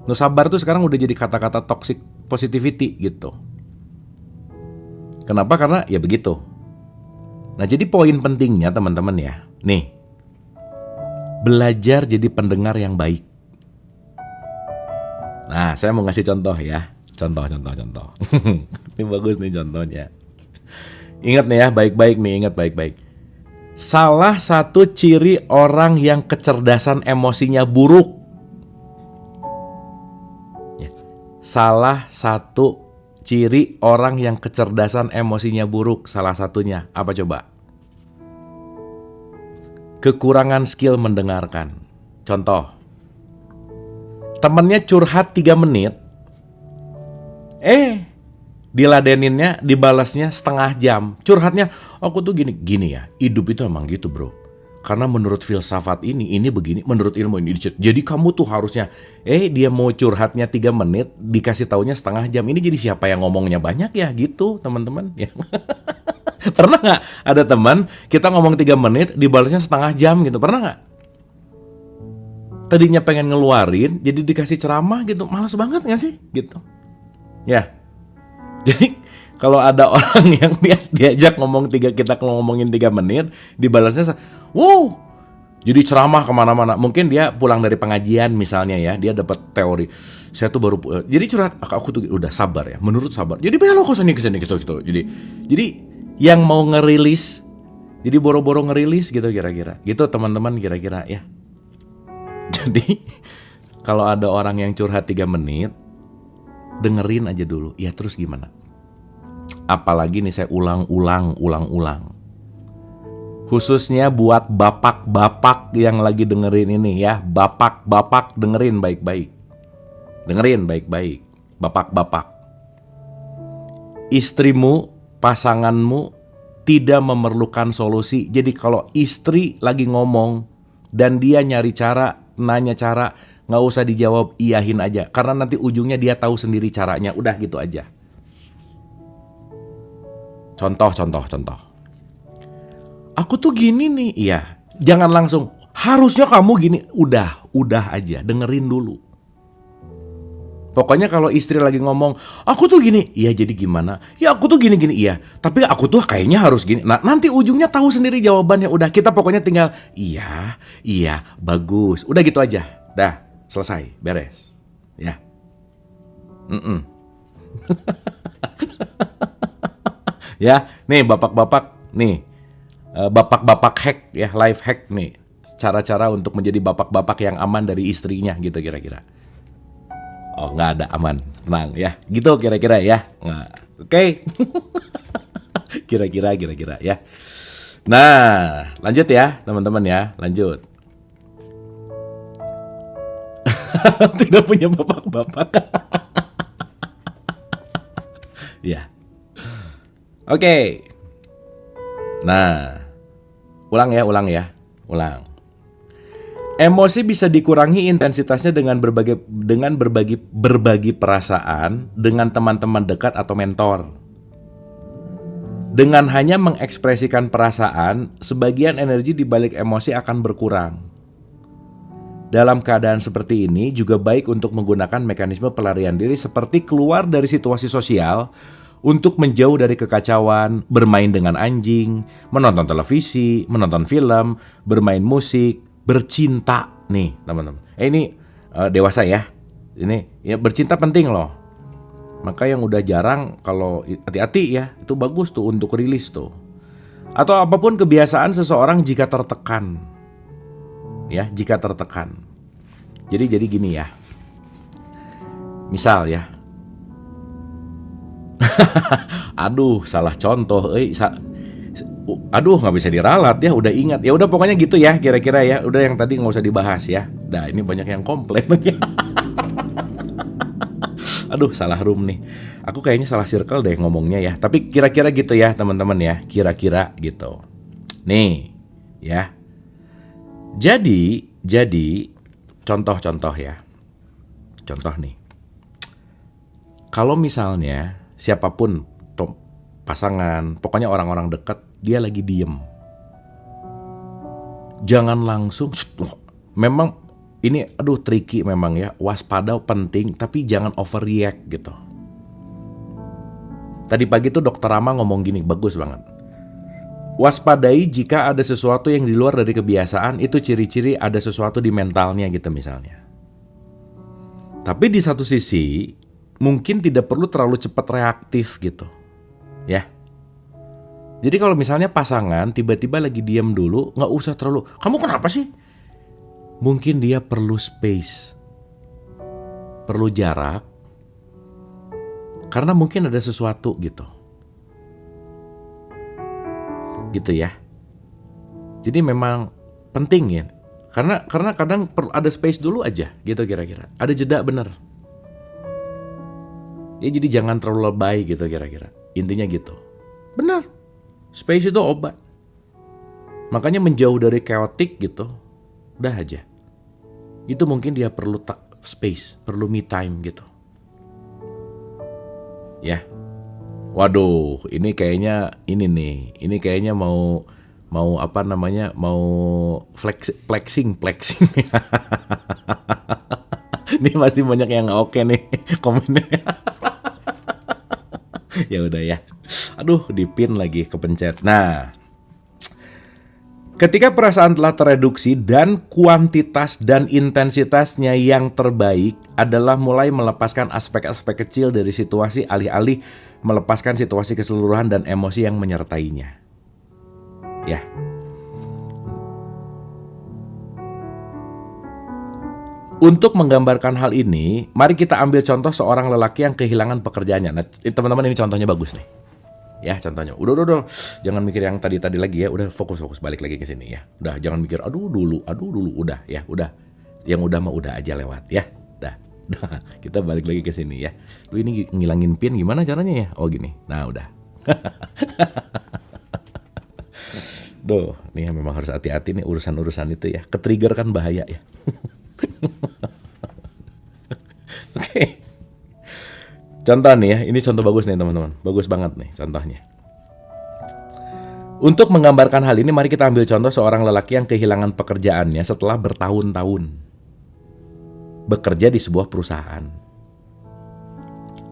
Lu sabar tuh sekarang udah jadi kata-kata toxic positivity gitu. Kenapa? Karena ya begitu. Nah jadi poin pentingnya teman-teman ya. Nih, belajar jadi pendengar yang baik. Nah saya mau ngasih contoh ya. Contoh. Ini bagus nih contohnya. Ingat nih ya, baik-baik nih, ingat baik-baik. Salah satu ciri orang yang kecerdasan emosinya buruk. Salah satu ciri orang yang kecerdasan emosinya buruk, salah satunya apa coba? Kekurangan skill mendengarkan. Contoh, temennya curhat 3 menit, diladeninnya, dibalasnya setengah jam. Curhatnya, aku tuh gini ya, hidup itu emang gitu bro. Karena menurut filsafat ini begini, menurut ilmu ini. Jadi kamu tuh harusnya, dia mau curhatnya 3 menit, dikasih taunya setengah jam. Ini jadi siapa yang ngomongnya banyak ya gitu teman-teman ya. Pernah gak ada teman, kita ngomong 3 menit, dibalasnya setengah jam gitu, pernah gak? Tadinya pengen ngeluarin, jadi dikasih ceramah gitu, malas banget gak sih? Gitu. Ya, jadi kalau ada orang yang diajak kita ngomongin 3 menit, dibalasnya wow, jadi ceramah kemana-mana. Mungkin dia pulang dari pengajian misalnya ya, dia dapat teori. Saya tuh baru, jadi curhat, aku tuh udah sabar ya, menurut sabar. Jadi belok kesini. Jadi yang mau ngerilis, jadi boro-boro ngerilis gitu kira-kira. Gitu teman-teman kira-kira ya. Jadi kalau ada orang yang curhat 3 menit, dengerin aja dulu. Ya terus gimana? Apalagi nih saya ulang. Khususnya buat bapak-bapak yang lagi dengerin ini ya. Bapak-bapak dengerin baik-baik. Bapak-bapak. Istrimu, pasanganmu tidak memerlukan solusi. Jadi kalau istri lagi ngomong dan dia nanya cara, nggak usah dijawab, iyahin aja. Karena nanti ujungnya dia tahu sendiri caranya. Udah gitu aja. Contoh. Aku tuh gini nih, iya. Jangan langsung, harusnya kamu gini. Udah aja, dengerin dulu. Pokoknya kalau istri lagi ngomong, aku tuh gini, iya jadi gimana? Ya aku tuh gini, iya. Tapi aku tuh kayaknya harus gini. Nah nanti ujungnya tahu sendiri jawabannya. Udah, kita pokoknya tinggal, iya, bagus. Udah gitu aja, dah, selesai, beres. Ya. Ya, nih bapak-bapak, nih. Bapak-bapak hack ya, life hack nih. Cara-cara untuk menjadi bapak-bapak yang aman dari istrinya gitu kira-kira. Oh nggak ada, aman, tenang ya. Gitu kira-kira ya. Nah, oke. Kira-kira ya. Nah, lanjut ya teman-teman ya. Lanjut. Tidak punya bapak-bapak. Ya. Oke. Nah, ulang ya, ulang. Emosi bisa dikurangi intensitasnya dengan berbagi perasaan dengan teman-teman dekat atau mentor. Dengan hanya mengekspresikan perasaan, sebagian energi di balik emosi akan berkurang. Dalam keadaan seperti ini juga baik untuk menggunakan mekanisme pelarian diri seperti keluar dari situasi sosial untuk menjauh dari kekacauan, bermain dengan anjing, menonton televisi, menonton film, bermain musik, bercinta nih teman-teman. Ini dewasa ya. Ini ya, bercinta penting loh. Maka yang udah jarang, kalau hati-hati ya, itu bagus tuh untuk rilis tuh. Atau apapun kebiasaan seseorang jika tertekan. Ya, jika tertekan. Jadi gini ya. Misal ya. Aduh, salah contoh. Aduh, nggak bisa diralat ya, udah ingat. Ya udah pokoknya gitu ya, kira-kira ya. Udah yang tadi nggak usah dibahas ya. Nah, ini banyak yang komplain lagi. Aduh, salah room nih. Aku kayaknya salah circle deh ngomongnya ya. Tapi kira-kira gitu ya teman-teman ya. Kira-kira gitu. Nih, ya. Jadi contoh-contoh ya. Contoh nih. Kalau misalnya siapapun pasangan, pokoknya orang-orang dekat, dia lagi diem. Jangan langsung, memang ini tricky memang ya, waspada penting, tapi jangan overreact gitu. Tadi pagi tuh Dokter Rama ngomong gini, bagus banget. Waspadai jika ada sesuatu yang di luar dari kebiasaan, itu ciri-ciri ada sesuatu di mentalnya gitu misalnya. Tapi di satu sisi, mungkin tidak perlu terlalu cepat reaktif gitu. Ya. Jadi kalau misalnya pasangan tiba-tiba lagi diam dulu, nggak usah terlalu, kamu kenapa sih? Mungkin dia perlu space, perlu jarak, karena mungkin ada sesuatu gitu. Gitu ya. Jadi memang penting ya. Karena kadang perlu ada space dulu aja gitu kira-kira. Ada jeda bener. Ya jadi jangan terlalu lebay gitu kira-kira. Intinya gitu. Benar. Space itu obat. Makanya menjauh dari chaotic gitu. Udah aja. Itu mungkin dia perlu space, perlu me time gitu. Ya. Waduh, ini kayaknya ini kayaknya mau apa namanya? Mau flexing. Ini masih banyak yang nggak oke nih komennya. Ya udah ya. Aduh, dipin lagi kepencet. Nah, ketika perasaan telah tereduksi dan kuantitas dan intensitasnya yang terbaik adalah mulai melepaskan aspek-aspek kecil dari situasi alih-alih melepaskan situasi keseluruhan dan emosi yang menyertainya. Ya. Untuk menggambarkan hal ini, mari kita ambil contoh seorang lelaki yang kehilangan pekerjaannya. Nah, teman-teman ini contohnya bagus nih. Ya, contohnya. Udah. Jangan mikir yang tadi lagi ya. Udah fokus balik lagi ke sini ya. Udah, jangan mikir aduh dulu. Udah ya, udah. Yang udah mah udah aja lewat ya. Udah. Kita balik lagi ke sini ya. Lu ini ngilangin pin gimana caranya ya? Oh gini. Nah, udah. Duh, nih memang harus hati-hati nih urusan-urusan itu ya. Ketrigger kan bahaya ya. Oke. Contoh nih ya, ini contoh bagus nih teman-teman. Bagus banget nih contohnya. Untuk menggambarkan hal ini, mari kita ambil contoh seorang lelaki yang kehilangan pekerjaannya setelah bertahun-tahun bekerja di sebuah perusahaan.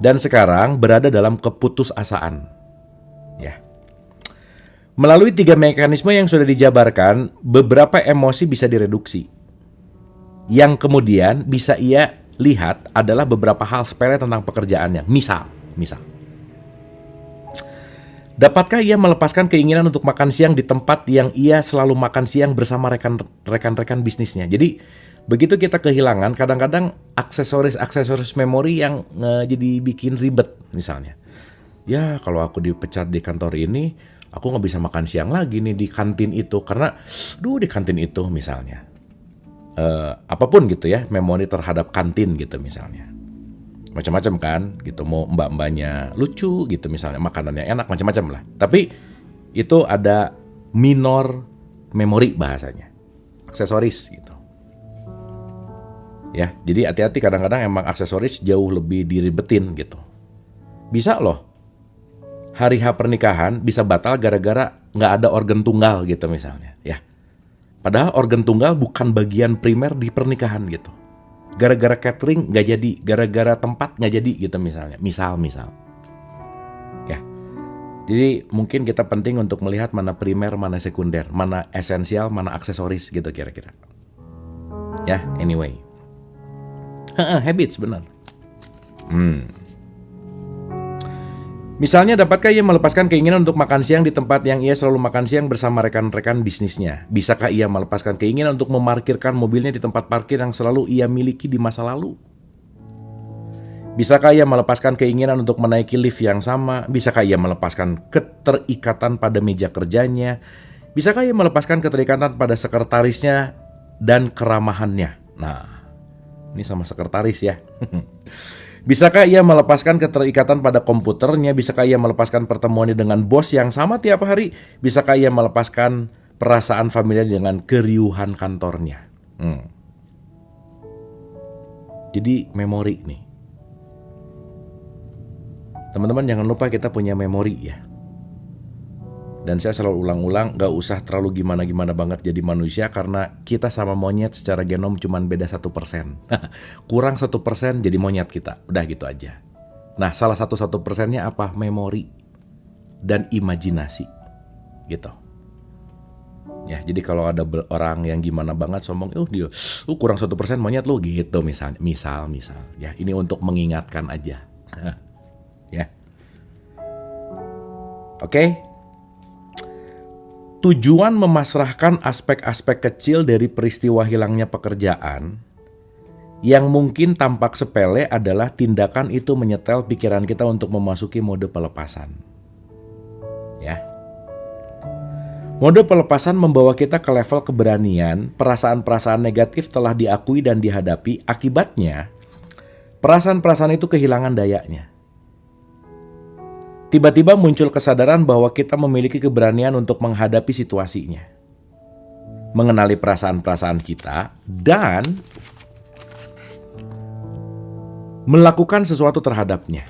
Dan sekarang berada dalam keputusasaan. Ya. Melalui 3 mekanisme yang sudah dijabarkan, beberapa emosi bisa direduksi. Yang kemudian bisa ia lihat adalah beberapa hal sepele tentang pekerjaannya. Misal. Dapatkah ia melepaskan keinginan untuk makan siang di tempat yang ia selalu makan siang bersama rekan-rekan bisnisnya? Jadi, begitu kita kehilangan, kadang-kadang aksesoris memori yang jadi bikin ribet misalnya. Ya, kalau aku dipecat di kantor ini, aku nggak bisa makan siang lagi nih di kantin itu. Karena, di kantin itu misalnya. Apapun gitu ya, memori terhadap kantin gitu misalnya. Macam-macam kan gitu, mau mbak-mbaknya lucu gitu misalnya, makanannya enak, macam-macam lah. Tapi itu ada minor memory bahasanya, aksesoris gitu. Ya, jadi hati-hati, kadang-kadang emang aksesoris jauh lebih diribetin gitu. Bisa loh, hari H pernikahan bisa batal gara-gara nggak ada organ tunggal gitu misalnya, ya. Padahal organ tunggal bukan bagian primer di pernikahan gitu. Gara-gara catering nggak jadi, gara-gara tempat nggak jadi gitu misalnya, misal. Ya, jadi mungkin kita penting untuk melihat mana primer, mana sekunder, mana esensial, mana aksesoris gitu kira-kira. Ya, anyway. Habits benar. Misalnya, dapatkah ia melepaskan keinginan untuk makan siang di tempat yang ia selalu makan siang bersama rekan-rekan bisnisnya? Bisakah ia melepaskan keinginan untuk memarkirkan mobilnya di tempat parkir yang selalu ia miliki di masa lalu? Bisakah ia melepaskan keinginan untuk menaiki lift yang sama? Bisakah ia melepaskan keterikatan pada meja kerjanya? Bisakah ia melepaskan keterikatan pada sekretarisnya dan keramahannya? Nah, ini sama sekretaris ya. Bisakah ia melepaskan keterikatan pada komputernya? Bisakah ia melepaskan pertemuannya dengan bos yang sama tiap hari? Bisakah ia melepaskan perasaan familiar dengan keriuhan kantornya? Jadi memori nih. Teman-teman jangan lupa kita punya memori ya. Dan saya selalu ulang-ulang, gak usah terlalu gimana-gimana banget jadi manusia, karena kita sama monyet secara genom cuman beda 1%. Kurang 1% jadi monyet kita, udah gitu aja. Nah, salah satu 1%-nya apa? Memori dan imajinasi gitu. Ya, jadi kalau ada orang yang gimana banget sombong, dia kurang 1% monyet lu gitu misalnya. Misal. Ya, ini untuk mengingatkan aja. Ya. Oke. Tujuan memasrahkan aspek-aspek kecil dari peristiwa hilangnya pekerjaan yang mungkin tampak sepele adalah tindakan itu menyetel pikiran kita untuk memasuki mode pelepasan. Ya. Mode pelepasan membawa kita ke level keberanian, perasaan-perasaan negatif telah diakui dan dihadapi, akibatnya perasaan-perasaan itu kehilangan dayanya. Tiba-tiba muncul kesadaran bahwa kita memiliki keberanian untuk menghadapi situasinya, mengenali perasaan-perasaan kita, dan melakukan sesuatu terhadapnya.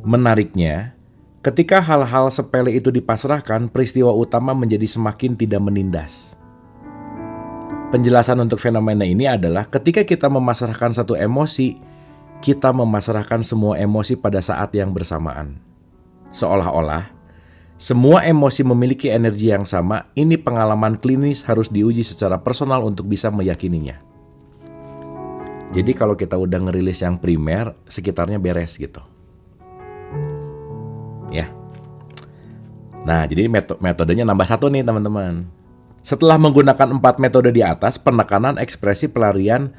Menariknya, ketika hal-hal sepele itu dipasrahkan, peristiwa utama menjadi semakin tidak menindas. Penjelasan untuk fenomena ini adalah ketika kita memasrahkan satu emosi, kita memasrahkan semua emosi pada saat yang bersamaan. Seolah-olah semua emosi memiliki energi yang sama. Ini pengalaman klinis harus diuji secara personal untuk bisa meyakininya. Jadi kalau kita udah ngerilis yang primer, sekitarnya beres gitu. Ya. Nah, jadi metodenya nambah satu nih teman-teman. Setelah menggunakan 4 metode di atas, penekanan, ekspresi, pelarian,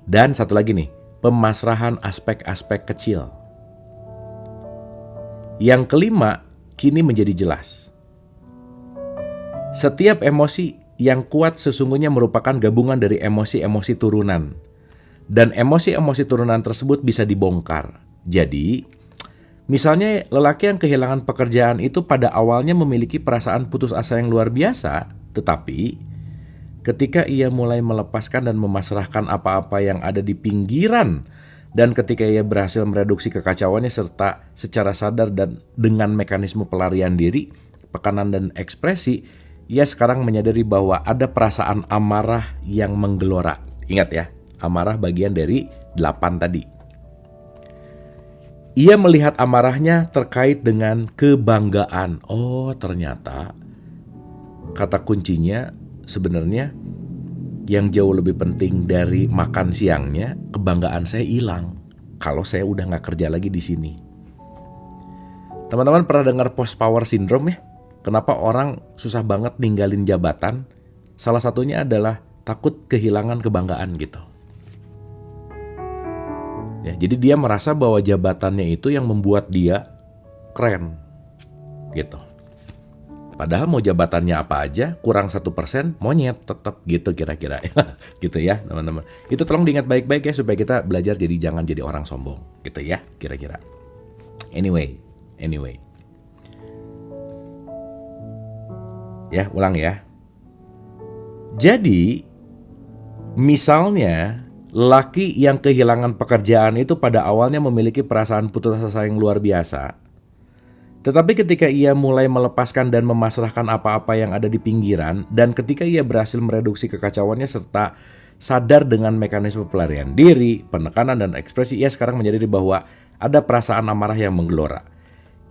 dan satu lagi nih, pemasrahan aspek-aspek kecil. Yang kelima, kini menjadi jelas. Setiap emosi yang kuat sesungguhnya merupakan gabungan dari emosi-emosi turunan. Dan emosi-emosi turunan tersebut bisa dibongkar. Jadi, misalnya lelaki yang kehilangan pekerjaan itu pada awalnya memiliki perasaan putus asa yang luar biasa, tetapi ketika ia mulai melepaskan dan memasrahkan apa-apa yang ada di pinggiran, dan ketika ia berhasil mereduksi kekacauannya serta secara sadar dan dengan mekanisme pelarian diri, pekanan dan ekspresi, ia sekarang menyadari bahwa ada perasaan amarah yang menggelora. Ingat ya, amarah bagian dari 8 tadi. Ia melihat amarahnya terkait dengan kebanggaan. Oh, ternyata kata kuncinya sebenarnya yang jauh lebih penting dari makan siangnya, kebanggaan saya hilang kalau saya udah nggak kerja lagi di sini. Teman-teman pernah dengar post power syndrome ya? Kenapa orang susah banget ninggalin jabatan? Salah satunya adalah takut kehilangan kebanggaan gitu. Ya, jadi dia merasa bahwa jabatannya itu yang membuat dia keren gitu. Padahal mau jabatannya apa aja, kurang 1% monyet tetap gitu kira-kira. Gitu ya teman-teman. Itu tolong diingat baik-baik ya supaya kita belajar jadi jangan jadi orang sombong gitu ya kira-kira. Anyway. Ya, ulang ya. Jadi, misalnya laki yang kehilangan pekerjaan itu pada awalnya memiliki perasaan putus asa yang luar biasa. Tetapi ketika ia mulai melepaskan dan memasrahkan apa-apa yang ada di pinggiran, dan ketika ia berhasil mereduksi kekacauannya serta sadar dengan mekanisme pelarian diri, penekanan, dan ekspresi, ia sekarang menyadari bahwa ada perasaan amarah yang menggelora.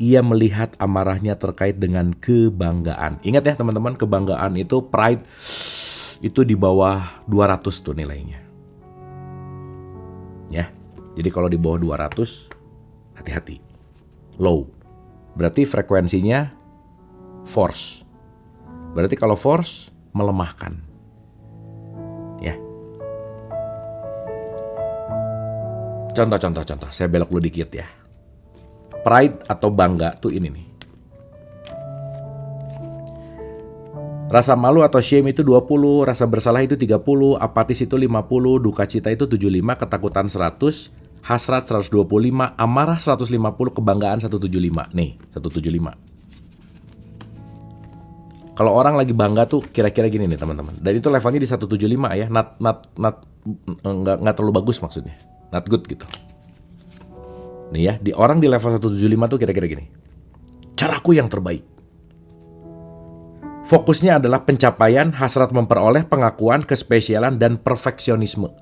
Ia melihat amarahnya terkait dengan kebanggaan. Ingat ya teman-teman, kebanggaan itu pride itu di bawah 200 tuh nilainya. Ya. Jadi kalau di bawah 200 hati-hati. Low. Berarti frekuensinya force. Berarti kalau force melemahkan. Ya. Contoh. Saya belok dulu dikit ya. Pride atau bangga tuh ini nih. Rasa malu atau shame itu 20, rasa bersalah itu 30, apatis itu 50, duka cita itu 75, ketakutan 100, hasrat 125, amarah 150, kebanggaan 175. Nih, 175. Kalau orang lagi bangga tuh kira-kira gini nih teman-teman. Dan itu levelnya di 175 ya, nggak terlalu bagus maksudnya. Not good gitu. Nih ya, di orang di level 175 tuh kira-kira gini. Caraku yang terbaik. Fokusnya adalah pencapaian, hasrat memperoleh pengakuan, kespesialan, dan perfeksionisme.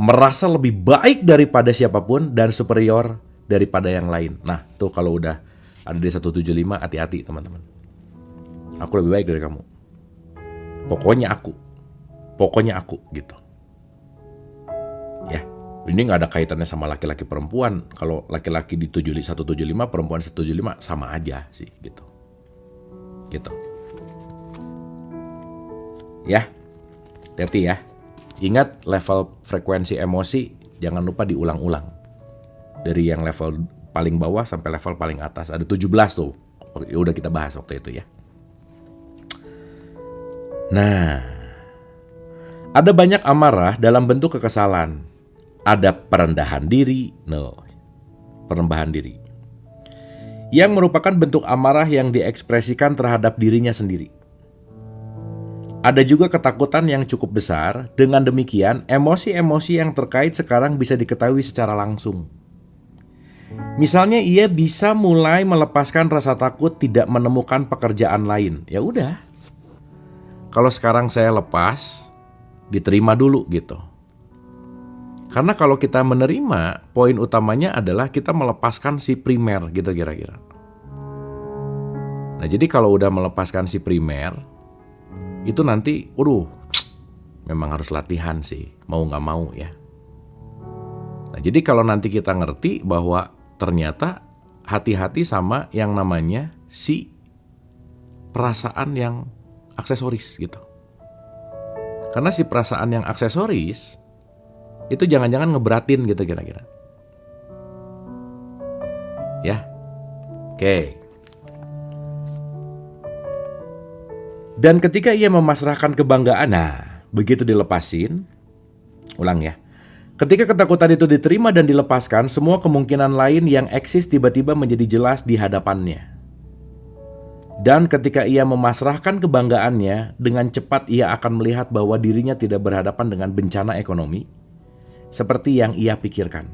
Merasa lebih baik daripada siapapun dan superior daripada yang lain. Nah, tuh kalau udah ada di 175, hati-hati teman-teman. Aku lebih baik dari kamu. Pokoknya aku gitu. Ya. Ini nggak ada kaitannya sama laki-laki perempuan. Kalau laki-laki di 175, perempuan 175 sama aja sih gitu. Ya, hati-hati ya. Ingat level frekuensi emosi jangan lupa diulang-ulang. Dari yang level paling bawah sampai level paling atas. Ada 17 tuh. Udah kita bahas waktu itu ya. Nah, ada banyak amarah dalam bentuk kekesalan. Ada perendahan diri, yang merupakan bentuk amarah yang diekspresikan terhadap dirinya sendiri. Ada juga ketakutan yang cukup besar. Dengan demikian, emosi-emosi yang terkait sekarang bisa diketahui secara langsung. Misalnya ia bisa mulai melepaskan rasa takut tidak menemukan pekerjaan lain. Ya udah. Kalau sekarang saya lepas, diterima dulu gitu. Karena kalau kita menerima, poin utamanya adalah kita melepaskan si primer gitu kira-kira. Nah jadi kalau udah melepaskan si primer, itu nanti, memang harus latihan sih, mau gak mau ya. Nah jadi kalau nanti kita ngerti bahwa ternyata hati-hati sama yang namanya si perasaan yang aksesoris gitu. Karena si perasaan yang aksesoris, itu jangan-jangan ngeberatin gitu kira-kira. Ya. Oke. Dan ketika ia memasrahkan kebanggaan, begitu dilepasin, ulang ya. Ketika ketakutan itu diterima dan dilepaskan, semua kemungkinan lain yang eksis tiba-tiba menjadi jelas di hadapannya. Dan ketika ia memasrahkan kebanggaannya, dengan cepat ia akan melihat bahwa dirinya tidak berhadapan dengan bencana ekonomi seperti yang ia pikirkan.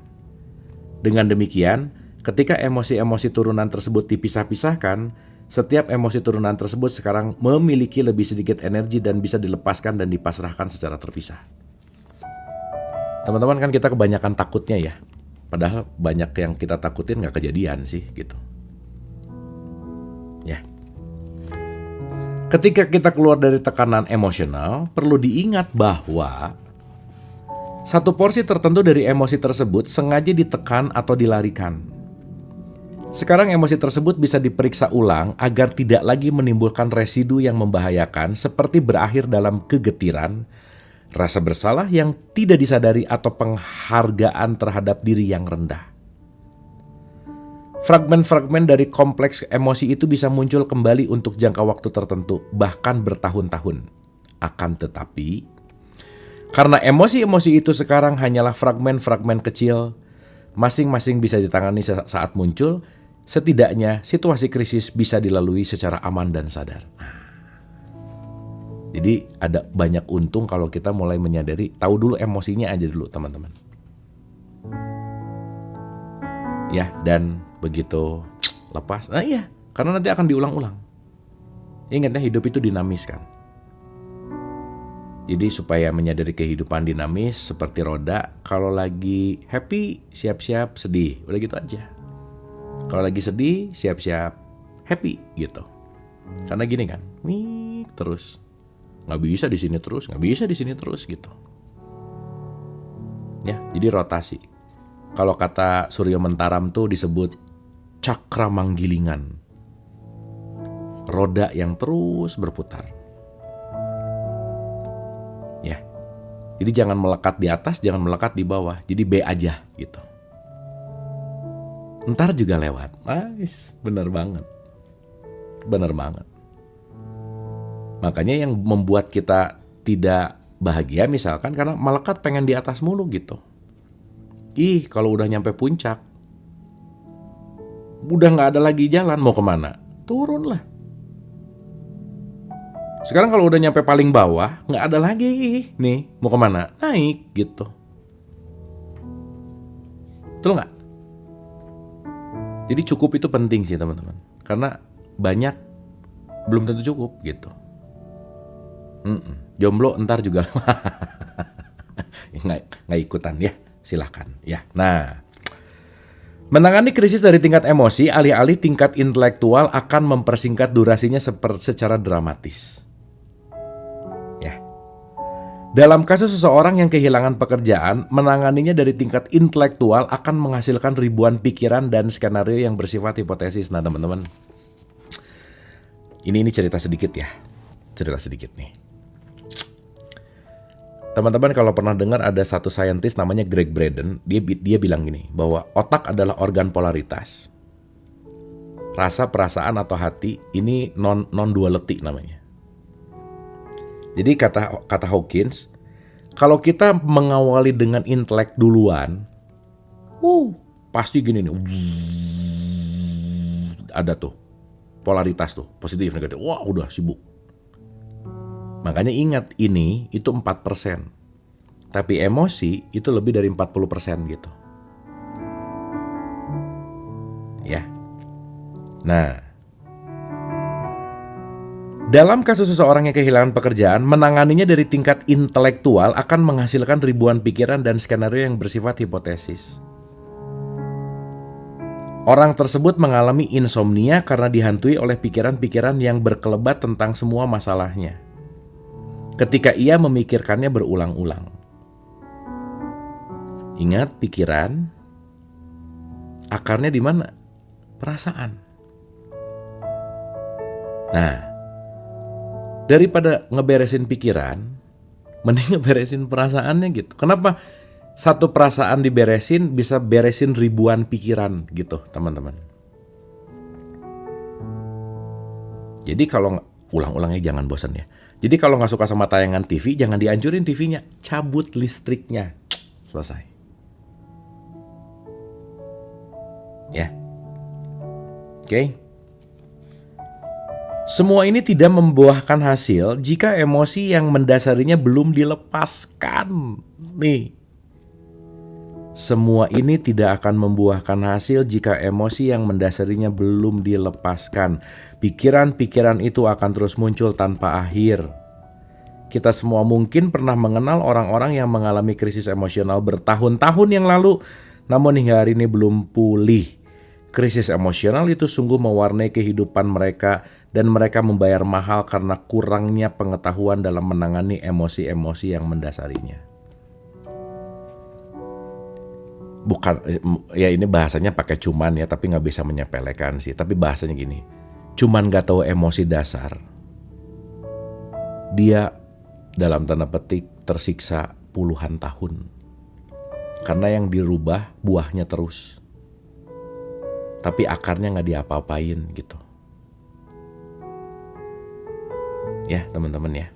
Dengan demikian, ketika emosi-emosi turunan tersebut dipisah-pisahkan, setiap emosi turunan tersebut sekarang memiliki lebih sedikit energi dan bisa dilepaskan dan dipasrahkan secara terpisah. Teman-teman kan kita kebanyakan takutnya ya. Padahal banyak yang kita takutin gak kejadian sih gitu. Ya. Ketika kita keluar dari tekanan emosional, perlu diingat bahwa satu porsi tertentu dari emosi tersebut sengaja ditekan atau dilarikan. Sekarang emosi tersebut bisa diperiksa ulang agar tidak lagi menimbulkan residu yang membahayakan seperti berakhir dalam kegetiran, rasa bersalah yang tidak disadari atau penghargaan terhadap diri yang rendah. Fragmen-fragmen dari kompleks emosi itu bisa muncul kembali untuk jangka waktu tertentu, bahkan bertahun-tahun. Akan tetapi, karena emosi-emosi itu sekarang hanyalah fragmen-fragmen kecil, masing-masing bisa ditangani saat muncul, setidaknya situasi krisis bisa dilalui secara aman dan sadar. Jadi ada banyak untung kalau kita mulai menyadari, tahu dulu emosinya aja dulu teman-teman. Ya, dan begitu lepas, iya, karena nanti akan diulang-ulang. Ingat ya, hidup itu dinamis kan. Jadi supaya menyadari kehidupan dinamis seperti roda, kalau lagi happy siap-siap sedih, udah gitu aja. Kalau lagi sedih siap-siap happy gitu. Karena gini kan, terus nggak bisa di sini terus, nggak bisa di sini terus gitu. Ya, jadi rotasi. Kalau kata Suryo Mentaram tuh disebut cakra manggilingan. Roda yang terus berputar. Ya. Jadi jangan melekat di atas, jangan melekat di bawah. Jadi B aja gitu. Ntar juga lewat. Nice, bener banget. Bener banget. Makanya yang membuat kita tidak bahagia misalkan karena melekat pengen di atas mulu gitu. Kalau udah nyampe puncak, udah gak ada lagi jalan, mau kemana? Turun lah. Sekarang kalau udah nyampe paling bawah, gak ada lagi. Nih, mau kemana? Naik gitu. Betul gak? Jadi cukup itu penting sih teman-teman. Karena banyak belum tentu cukup gitu. Jomblo ntar juga nggak ikutan ya, silahkan ya. Nah, menangani krisis dari tingkat emosi alih-alih tingkat intelektual akan mempersingkat durasinya secara dramatis. Ya, dalam kasus seseorang yang kehilangan pekerjaan, menanganinya dari tingkat intelektual akan menghasilkan ribuan pikiran dan skenario yang bersifat hipotesis. Nah teman-teman, ini cerita sedikit ya, cerita sedikit nih. Teman-teman kalau pernah dengar ada satu saintis namanya Greg Braden, dia bilang gini, bahwa otak adalah organ polaritas. Rasa, perasaan atau hati ini non-duality namanya. Jadi kata Hawkins, kalau kita mengawali dengan intelek duluan, pasti gini nih, ada tuh polaritas tuh, positif, negatif, udah sibuk. Makanya ingat itu 4%. Tapi emosi itu lebih dari 40% gitu. Ya. Nah, dalam kasus seseorang yang kehilangan pekerjaan, menanganinya dari tingkat intelektual akan menghasilkan ribuan pikiran dan skenario yang bersifat hipotesis. Orang tersebut mengalami insomnia karena dihantui oleh pikiran-pikiran yang berkelebat tentang semua masalahnya. Ketika ia memikirkannya berulang-ulang. Ingat, pikiran akarnya di mana? Perasaan. Nah, daripada ngeberesin pikiran, mending ngeberesin perasaannya gitu. Kenapa satu perasaan diberesin bisa beresin ribuan pikiran gitu, teman-teman. Jadi kalau ulang-ulangnya jangan bosan ya. Jadi kalau nggak suka sama tayangan TV, jangan dihancurin TV-nya, cabut listriknya, selesai. Ya, oke. Semua ini tidak membuahkan hasil jika emosi yang mendasarinya belum dilepaskan. Nih, semua ini tidak akan membuahkan hasil jika emosi yang mendasarinya belum dilepaskan. Pikiran-pikiran itu akan terus muncul tanpa akhir. Kita semua mungkin pernah mengenal orang-orang yang mengalami krisis emosional bertahun-tahun yang lalu, namun hingga hari ini belum pulih. Krisis emosional itu sungguh mewarnai kehidupan mereka dan mereka membayar mahal karena kurangnya pengetahuan dalam menangani emosi-emosi yang mendasarinya. Bukan, ya ini bahasanya pakai cuman ya, tapi nggak bisa menyepelekan sih. Tapi bahasanya gini, cuman nggak tahu emosi dasar, dia dalam tanda petik tersiksa puluhan tahun. Karena yang dirubah buahnya terus, tapi akarnya nggak diapa-apain gitu. Ya teman-teman ya.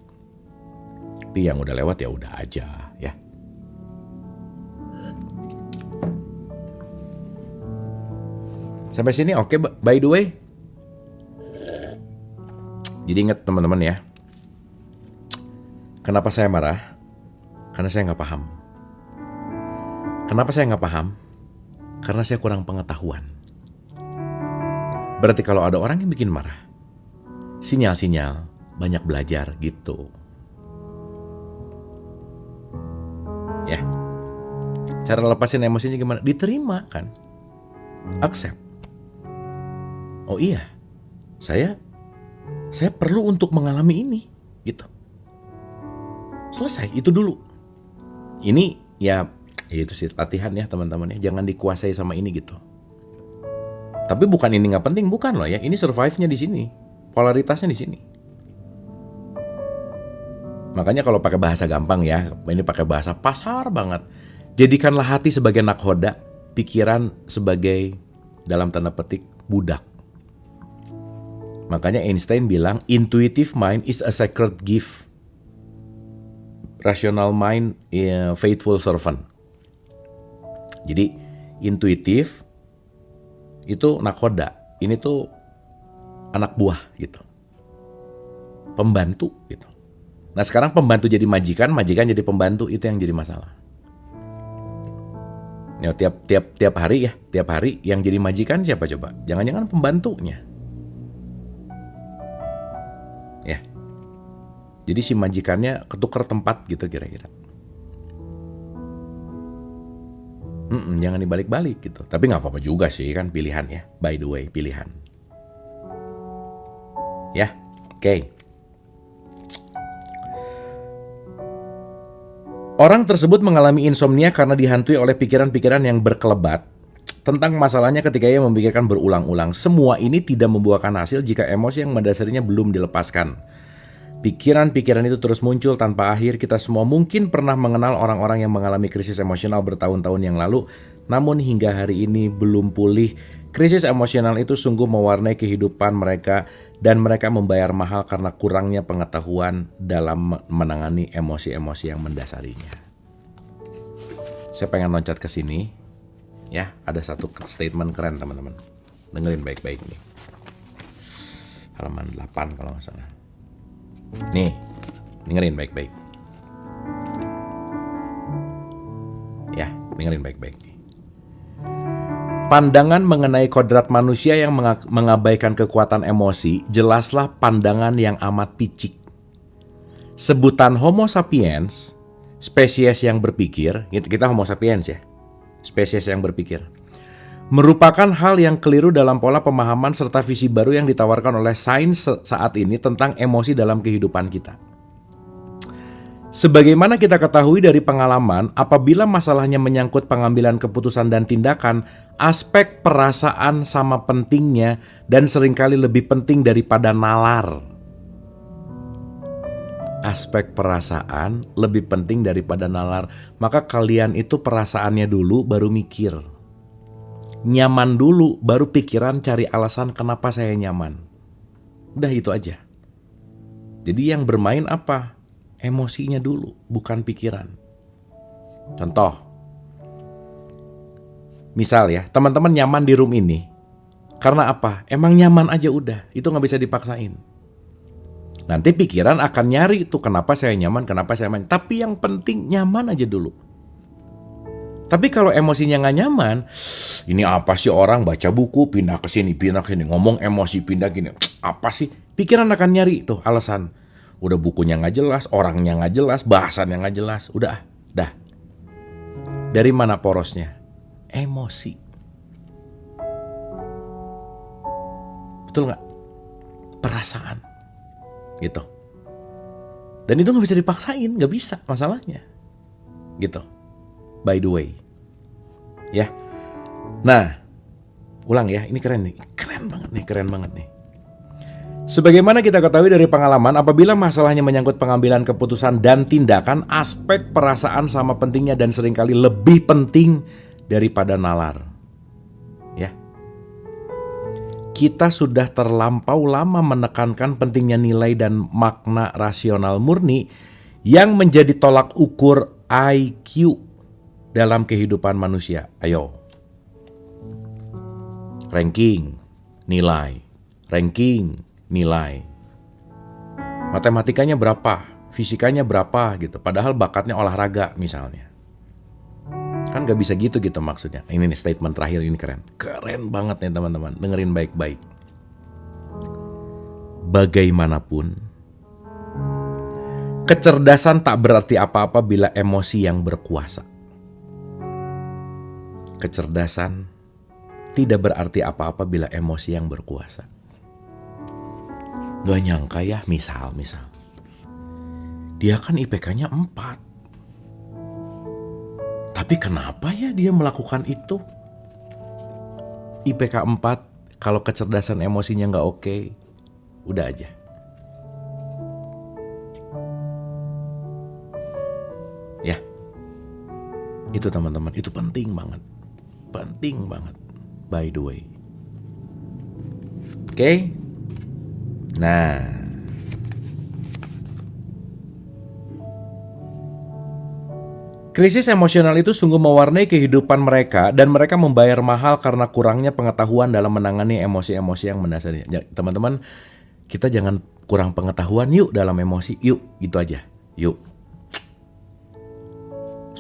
Tapi yang udah lewat ya udah aja ya. Sampai sini oke, by the way. Jadi ingat teman-teman ya, kenapa saya marah? Karena saya nggak paham. Kenapa saya nggak paham? Karena saya kurang pengetahuan. Berarti kalau ada orang yang bikin marah, sinyal-sinyal banyak belajar gitu. Ya, cara lepasin emosinya gimana? Diterima kan, accept. Oh iya, saya perlu untuk mengalami ini, gitu. Selesai, itu dulu. Ini ya itu sih latihan ya teman-teman ya, jangan dikuasai sama ini gitu. Tapi bukan ini nggak penting, bukan loh ya. Ini survive-nya di sini, polaritasnya di sini. Makanya kalau pakai bahasa gampang ya, ini pakai bahasa pasar banget. Jadikanlah hati sebagai nakhoda, pikiran sebagai dalam tanda petik budak. Makanya Einstein bilang, intuitive mind is a sacred gift. Rational mind is a faithful servant. Jadi intuitif itu nakhoda, ini tuh anak buah gitu, pembantu gitu. Nah sekarang pembantu jadi majikan, majikan jadi pembantu, itu yang jadi masalah. Ya, tiap hari yang jadi majikan siapa coba? Jangan-jangan pembantunya. Ya, jadi si majikannya ketukar tempat gitu kira-kira. Jangan dibalik-balik gitu. Tapi nggak apa-apa juga sih kan, pilihan ya. By the way, pilihan. Ya, oke. Orang tersebut mengalami insomnia karena dihantui oleh pikiran-pikiran yang berkelebat tentang masalahnya ketika ia memikirkan berulang-ulang. Semua ini tidak membuahkan hasil jika emosi yang mendasarinya belum dilepaskan. Pikiran-pikiran itu terus muncul tanpa akhir. Kita semua mungkin pernah mengenal orang-orang yang mengalami krisis emosional bertahun-tahun yang lalu, namun hingga hari ini belum pulih. Krisis emosional itu sungguh mewarnai kehidupan mereka dan mereka membayar mahal karena kurangnya pengetahuan dalam menangani emosi-emosi yang mendasarinya. Saya pengen loncat ke sini. Ya, ada satu statement keren teman-teman. Dengerin baik-baik nih. Halaman 8 kalau nggak salah. Nih, dengerin baik-baik. Ya, dengerin baik-baik nih. Pandangan mengenai kodrat manusia yang mengabaikan kekuatan emosi jelaslah pandangan yang amat picik. Sebutan Homo sapiens, spesies yang berpikir, kita Homo sapiens ya, spesies yang berpikir, merupakan hal yang keliru dalam pola pemahaman serta visi baru yang ditawarkan oleh sains saat ini tentang emosi dalam kehidupan kita. Sebagaimana kita ketahui dari pengalaman, apabila masalahnya menyangkut pengambilan keputusan dan tindakan, aspek perasaan sama pentingnya dan seringkali lebih penting daripada nalar. Aspek perasaan lebih penting daripada nalar. Maka kalian itu perasaannya dulu baru mikir. Nyaman dulu baru pikiran cari alasan kenapa saya nyaman. Udah itu aja. Jadi yang bermain apa? Emosinya dulu, bukan pikiran. Contoh, misal ya, teman-teman nyaman di room ini. Karena apa? Emang nyaman aja udah, itu gak bisa dipaksain. Nanti pikiran akan nyari tuh kenapa saya nyaman, kenapa saya nyaman. Tapi yang penting nyaman aja dulu. Tapi kalau emosinya gak nyaman, ini apa sih orang baca buku, pindah ke sini, ngomong emosi, pindah gini. Apa sih? Pikiran akan nyari tuh alasan. Udah bukunya gak jelas, orangnya gak jelas, bahasannya gak jelas. Udah, dah. Dari mana porosnya? Emosi. Betul gak? Perasaan. Gitu. Dan itu gak bisa dipaksain, gak bisa masalahnya. Gitu. By the way. Ya. Nah, ulang ya, ini keren nih. Keren banget nih. Sebagaimana kita ketahui dari pengalaman, apabila masalahnya menyangkut pengambilan keputusan dan tindakan, aspek perasaan sama pentingnya dan seringkali lebih penting daripada nalar. Ya. Kita sudah terlampau lama menekankan pentingnya nilai dan makna rasional murni yang menjadi tolak ukur IQ dalam kehidupan manusia. Ayo. ranking, nilai, ranking, nilai. Matematikanya berapa, fisikanya berapa gitu. Padahal bakatnya olahraga misalnya. Kan gak bisa gitu maksudnya. Ini nih statement terakhir ini keren. Keren banget nih teman-teman. Dengerin baik-baik. Bagaimanapun, kecerdasan tak berarti apa-apa bila emosi yang berkuasa. Kecerdasan tidak berarti apa-apa bila emosi yang berkuasa. Gak nyangka ya, misal. Dia kan IPK-nya 4. Tapi kenapa ya dia melakukan itu? IPK 4, kalau kecerdasan emosinya gak oke, udah aja. Ya, itu teman-teman, itu penting banget. Penting banget, by the way. Oke? Nah, krisis emosional itu sungguh mewarnai kehidupan mereka dan mereka membayar mahal karena kurangnya pengetahuan dalam menangani emosi-emosi yang mendasari. Ya, teman-teman, kita jangan kurang pengetahuan yuk dalam emosi, yuk gitu aja. Yuk.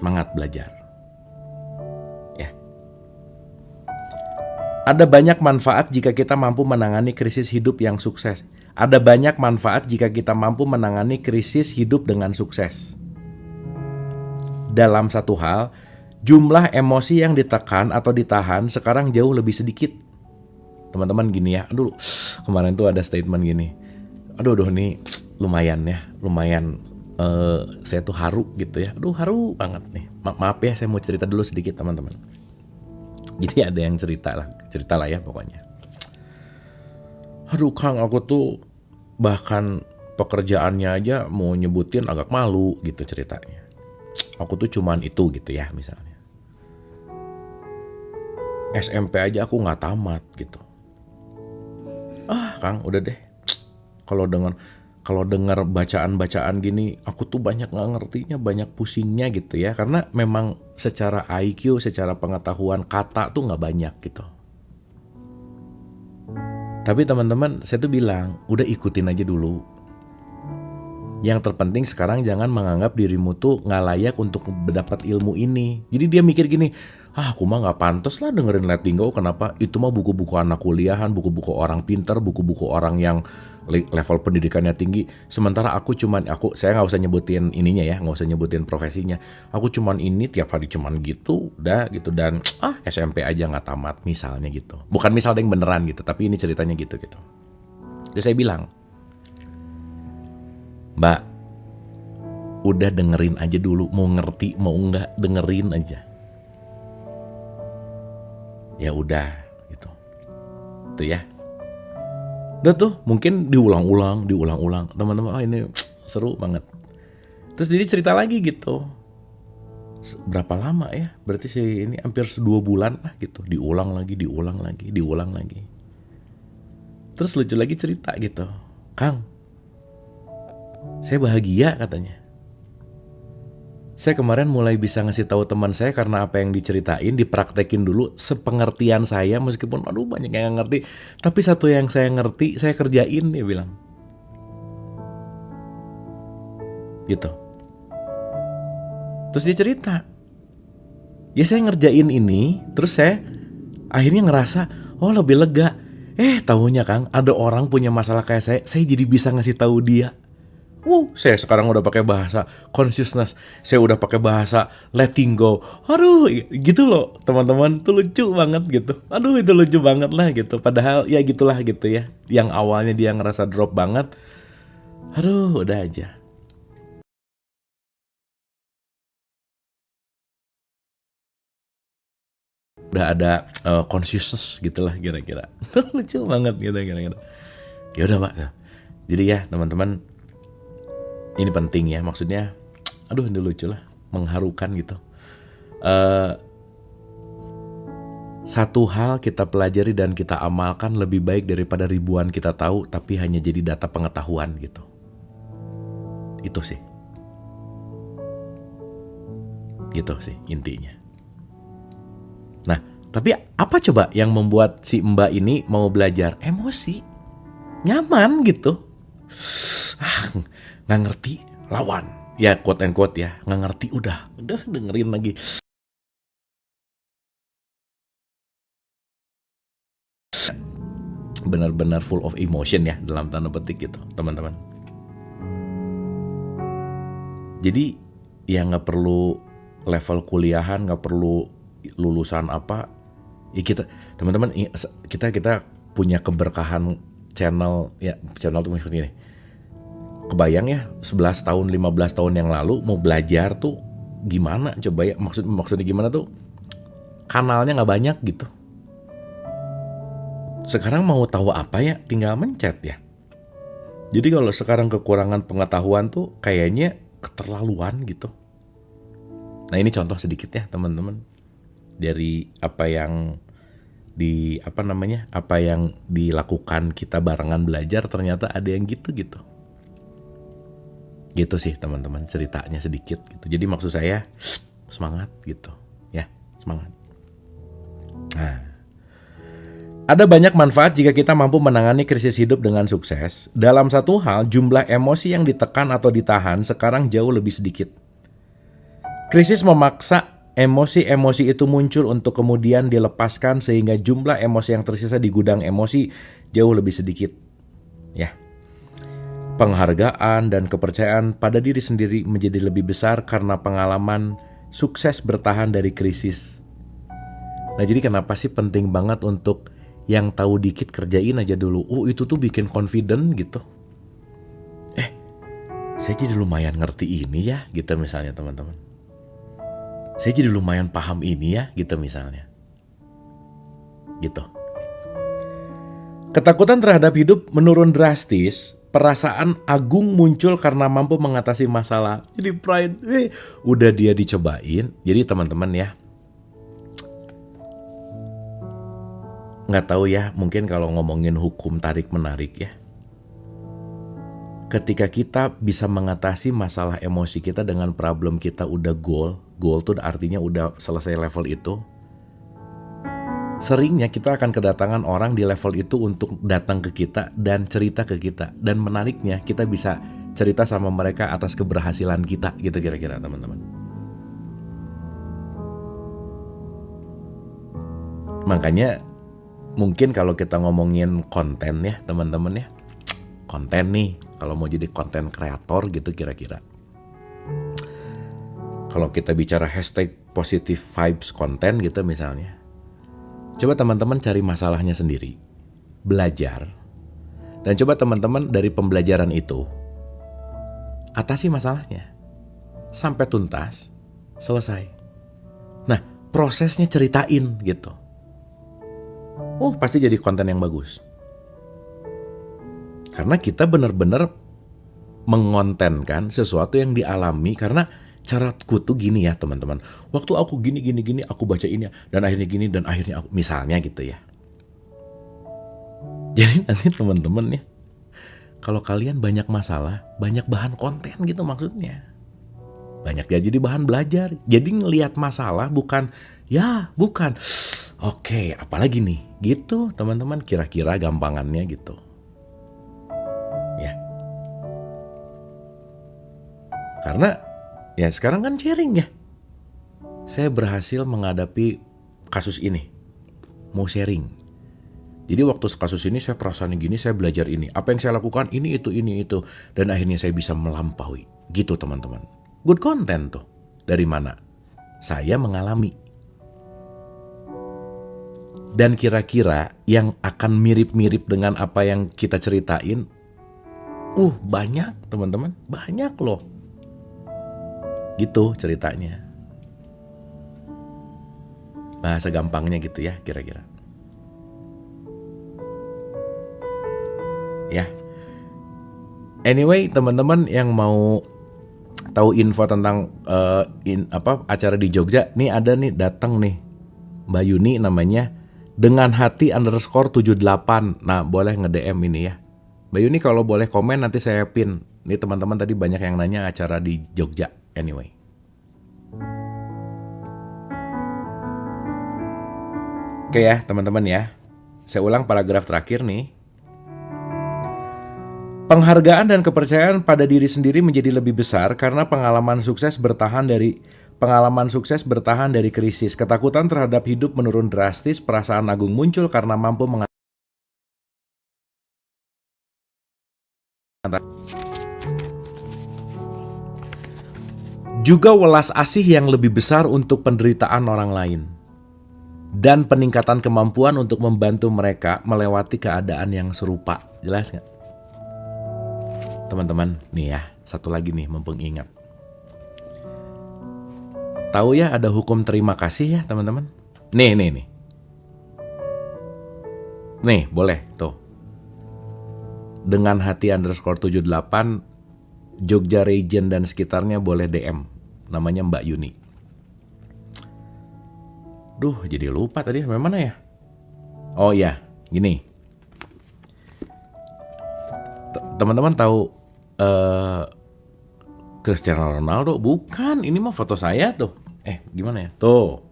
Semangat belajar. Ya. Ada banyak manfaat jika kita mampu menangani krisis hidup yang sukses. Ada banyak manfaat jika kita mampu menangani krisis hidup dengan sukses. Dalam satu hal, jumlah emosi yang ditekan atau ditahan sekarang jauh lebih sedikit. Teman-teman gini ya, aduh kemarin tuh ada statement gini. Aduh nih lumayan saya tuh haru gitu ya. Aduh haru banget nih. Maaf ya, saya mau cerita dulu sedikit teman-teman. Jadi ada yang cerita lah ya pokoknya. Aduh Kang, aku tuh bahkan pekerjaannya aja mau nyebutin agak malu gitu ceritanya. Aku tuh cuman itu gitu ya misalnya. SMP aja aku gak tamat gitu. Kang udah deh. Kalau dengar bacaan-bacaan gini, aku tuh banyak gak ngertinya, banyak pusingnya gitu ya. Karena memang secara IQ, secara pengetahuan kata tuh gak banyak gitu. Tapi teman-teman, saya tuh bilang, udah ikutin aja dulu. Yang terpenting sekarang jangan menganggap dirimu tuh gak layak untuk mendapat ilmu ini. Jadi dia mikir gini, aku mah gak pantas lah dengerin Letting Go. Kenapa? Itu mah buku-buku anak kuliahan, buku-buku orang pintar, buku-buku orang yang level pendidikannya tinggi. Sementara saya gak usah nyebutin ininya ya, gak usah nyebutin profesinya. Aku cuman ini, tiap hari cuman gitu, udah gitu. Dan SMP aja gak tamat misalnya gitu. Bukan misal yang beneran gitu, tapi ini ceritanya gitu. Terus saya bilang, Mbak, udah dengerin aja dulu, mau ngerti mau enggak dengerin aja. Ya udah gitu. Tuh ya. Udah tuh mungkin diulang-ulang. Teman-teman, ini seru banget. Terus dia cerita lagi gitu. Berapa lama ya? Berarti sih ini hampir 2 bulan lah gitu. Diulang lagi. Terus lucu lagi cerita gitu. Kang, saya bahagia katanya. Saya kemarin mulai bisa ngasih tahu teman saya karena apa yang diceritain dipraktekin dulu sepengertian saya, meskipun banyak yang gak ngerti, tapi satu yang saya ngerti saya kerjain, dia bilang. Gitu. Terus dia cerita, ya saya ngerjain ini, terus saya akhirnya ngerasa lebih lega. Taunya Kang, ada orang punya masalah kayak saya jadi bisa ngasih tahu dia. Saya sekarang udah pakai bahasa consciousness, saya udah pakai bahasa letting go. Aduh, gitu loh teman-teman, tuh lucu banget gitu. Aduh, itu lucu banget lah gitu. Padahal ya gitulah gitu ya. Yang awalnya dia ngerasa drop banget, aduh udah aja. Udah ada consciousness gitulah kira-kira. Lucu banget gitu kira-kira. Ya udah Pak. Jadi ya teman-teman, ini penting ya, maksudnya ini lucu lah, mengharukan gitu. Satu hal kita pelajari dan kita amalkan lebih baik daripada ribuan kita tahu tapi hanya jadi data pengetahuan gitu. Itu sih. Gitu sih intinya. Nah, Tapi apa coba yang membuat si Mbak ini mau belajar? Emosi. Nyaman gitu. Nggak ngerti, lawan. Ya quote and quote ya, nggak ngerti udah dengerin lagi. Benar-benar full of emotion ya dalam tanda petik gitu teman-teman. Jadi ya nggak perlu level kuliahan, nggak perlu lulusan apa. Ya kita teman-teman kita punya keberkahan channel tuh maksudnya nih. Kebayang ya 11 tahun 15 tahun yang lalu mau belajar tuh gimana coba ya, maksudnya gimana tuh, kanalnya nggak banyak gitu. Sekarang mau tahu apa ya tinggal mencet ya. Jadi kalau sekarang kekurangan pengetahuan tuh kayaknya keterlaluan gitu. Nah ini contoh sedikit ya teman-teman dari apa yang dilakukan kita barengan belajar, ternyata ada yang gitu sih teman-teman, ceritanya sedikit gitu. Jadi maksud saya semangat gitu ya, semangat. Nah, ada banyak manfaat jika kita mampu menangani krisis hidup dengan sukses. Dalam satu hal, jumlah emosi yang ditekan atau ditahan sekarang jauh lebih sedikit. Krisis memaksa emosi-emosi itu muncul untuk kemudian dilepaskan sehingga jumlah emosi yang tersisa di gudang emosi jauh lebih sedikit. Ya. Penghargaan dan kepercayaan pada diri sendiri menjadi lebih besar karena pengalaman sukses bertahan dari krisis. Nah, jadi kenapa sih penting banget untuk yang tahu dikit kerjain aja dulu. Itu tuh bikin confident gitu. Saya jadi lumayan ngerti ini ya, gitu misalnya teman-teman. Saya jadi lumayan paham ini ya, gitu misalnya. Gitu. Ketakutan terhadap hidup menurun drastis, perasaan agung muncul karena mampu mengatasi masalah. Jadi pride, udah dia dicobain. Jadi teman-teman ya, nggak tahu ya, mungkin kalau ngomongin hukum tarik-menarik ya. Ketika kita bisa mengatasi masalah emosi kita dengan problem kita udah goal tuh artinya udah selesai level itu. Seringnya kita akan kedatangan orang di level itu untuk datang ke kita dan cerita ke kita. Dan menariknya kita bisa cerita sama mereka atas keberhasilan kita gitu kira-kira teman-teman. Makanya mungkin kalau kita ngomongin konten ya teman-teman ya. Konten nih, kalau mau jadi konten kreator gitu kira-kira. Kalau kita bicara hashtag positive vibes konten gitu misalnya. Coba teman-teman cari masalahnya sendiri, belajar, dan coba teman-teman dari pembelajaran itu atasi masalahnya sampai tuntas, selesai. Nah, prosesnya ceritain gitu. Pasti jadi konten yang bagus. Karena kita benar-benar mengontenkan sesuatu yang dialami, karena caraku tuh gini ya teman-teman. Waktu aku gini aku baca ini dan akhirnya gini dan akhirnya aku misalnya gitu ya. Jadi nanti teman-teman ya, kalau kalian banyak masalah, banyak bahan konten gitu maksudnya. Banyak ya jadi bahan belajar. Jadi ngelihat masalah bukan. Oke, apalagi nih? Gitu teman-teman, kira-kira gampangannya gitu. Ya. Karena ya sekarang kan sharing ya. Saya berhasil menghadapi kasus ini. Mau sharing. Jadi waktu kasus ini saya perasaan gini, saya belajar ini. Apa yang saya lakukan ini itu. Dan akhirnya saya bisa melampaui. Gitu teman-teman. Good content tuh. Dari mana? Saya mengalami. Dan kira-kira yang akan mirip-mirip dengan apa yang kita ceritain. Banyak teman-teman. Banyak loh. Gitu ceritanya. Bahasa gampangnya gitu ya kira-kira. Ya. Anyway, teman-teman yang mau tahu info tentang acara di Jogja, nih ada nih datang nih Mbak Yuni namanya, dengan hati _78. Nah, boleh nge-DM ini ya. Mbak Yuni kalau boleh komen nanti saya pin. Nih teman-teman tadi banyak yang nanya acara di Jogja. Anyway. Oke ya teman-teman ya. Saya ulang paragraf terakhir nih. Penghargaan dan kepercayaan pada diri sendiri menjadi lebih besar karena pengalaman sukses bertahan dari krisis. Ketakutan terhadap hidup menurun drastis, perasaan agung muncul karena mampu mengatasi. Juga welas asih yang lebih besar untuk penderitaan orang lain. Dan peningkatan kemampuan untuk membantu mereka melewati keadaan yang serupa. Jelas nggak? Teman-teman, nih ya, satu lagi nih mumpung ingat. Tahu ya ada hukum terima kasih ya teman-teman? Nih. Nih, boleh tuh. Dengan hati _78 Jogja Region dan sekitarnya boleh DM. Namanya Mbak Yuni. Duh, jadi lupa tadi sampai mana ya? Oh ya, gini. Teman-teman tahu Cristiano Ronaldo? Bukan, ini mah foto saya tuh. Gimana ya? Tuh.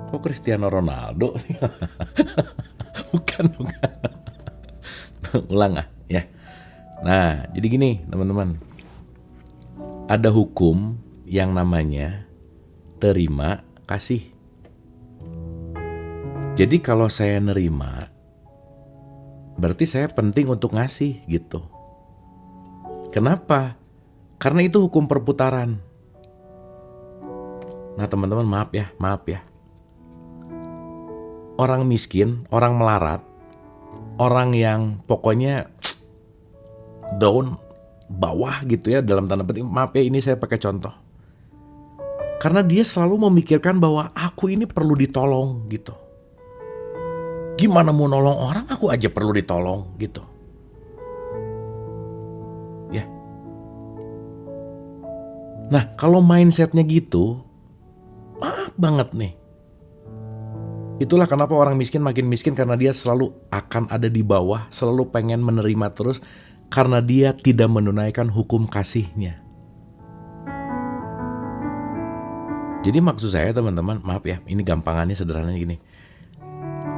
Kok Cristiano Ronaldo sih? Bukan. Ulang ya. Nah, jadi gini teman-teman. Ada hukum yang namanya terima kasih. Jadi kalau saya nerima, berarti saya penting untuk ngasih gitu. Kenapa? Karena itu hukum perputaran. Nah teman-teman maaf ya. Orang miskin, orang melarat, orang yang pokoknya down, bawah gitu ya, dalam tanda petik, maaf ya ini saya pakai contoh. Karena dia selalu memikirkan bahwa aku ini perlu ditolong gitu. Gimana mau nolong orang, aku aja perlu ditolong gitu. Ya. Nah, kalau mindsetnya gitu, maaf banget nih. Itulah kenapa orang miskin makin miskin, karena dia selalu akan ada di bawah, selalu pengen menerima terus, karena dia tidak menunaikan hukum kasihnya. Jadi maksud saya teman-teman, maaf ya, ini gampangannya sederhananya gini.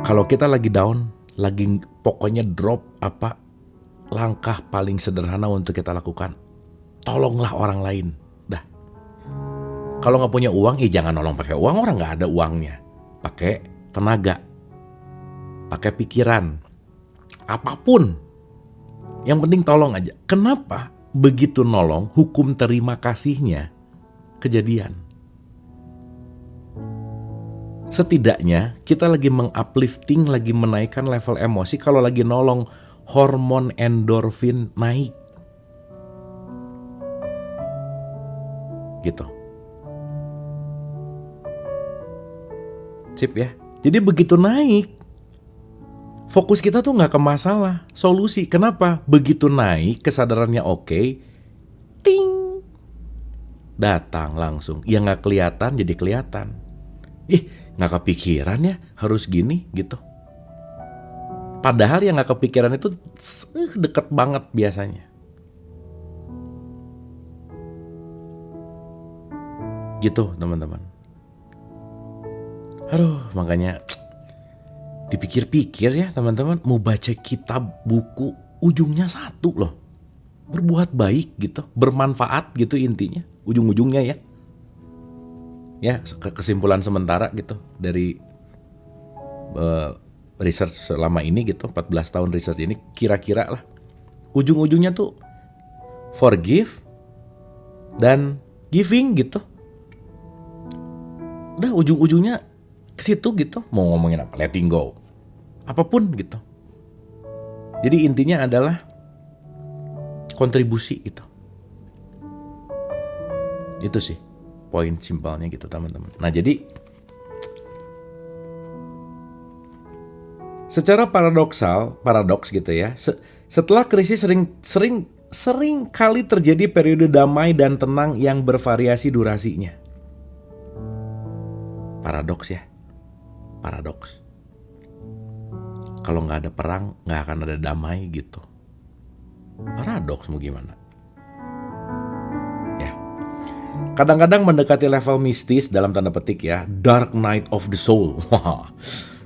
Kalau kita lagi down, lagi pokoknya drop apa, langkah paling sederhana untuk kita lakukan, tolonglah orang lain. Dah. Kalau nggak punya uang, jangan nolong pakai uang, orang nggak ada uangnya. Pakai tenaga, pakai pikiran, apapun. Yang penting tolong aja. Kenapa? Begitu nolong, hukum terima kasihnya kejadian. Setidaknya kita lagi menguplifting, lagi menaikkan level emosi. Kalau lagi nolong, hormon endorfin naik. Gitu. Sip ya. Jadi begitu naik, fokus kita tuh nggak ke masalah, solusi. Kenapa? Begitu naik, kesadarannya oke, ting, datang langsung. Yang nggak kelihatan jadi kelihatan. Nggak kepikiran ya harus gini gitu. Padahal yang nggak kepikiran itu deket banget biasanya. Gitu teman-teman. Aduh, makanya dipikir-pikir ya teman-teman, mau baca kitab, buku, ujungnya satu loh. Berbuat baik gitu, bermanfaat gitu intinya, ujung-ujungnya ya. Ya, kesimpulan sementara gitu dari research selama ini gitu, 14 tahun research ini, kira-kira lah. Ujung-ujungnya tuh forgive dan giving gitu. Udah ujung-ujungnya ke situ gitu. Mau ngomongin apa? Letting go. Apapun gitu. Jadi intinya adalah kontribusi gitu. Itu sih poin simpelnya gitu teman-teman. Nah jadi secara paradoks gitu ya. Setelah krisis sering kali terjadi periode damai dan tenang yang bervariasi durasinya. Paradoks ya. Paradoks. Kalau nggak ada perang, nggak akan ada damai gitu. Paradoks mau gimana? Ya. Kadang-kadang mendekati level mistis dalam tanda petik ya, dark night of the soul. Wah,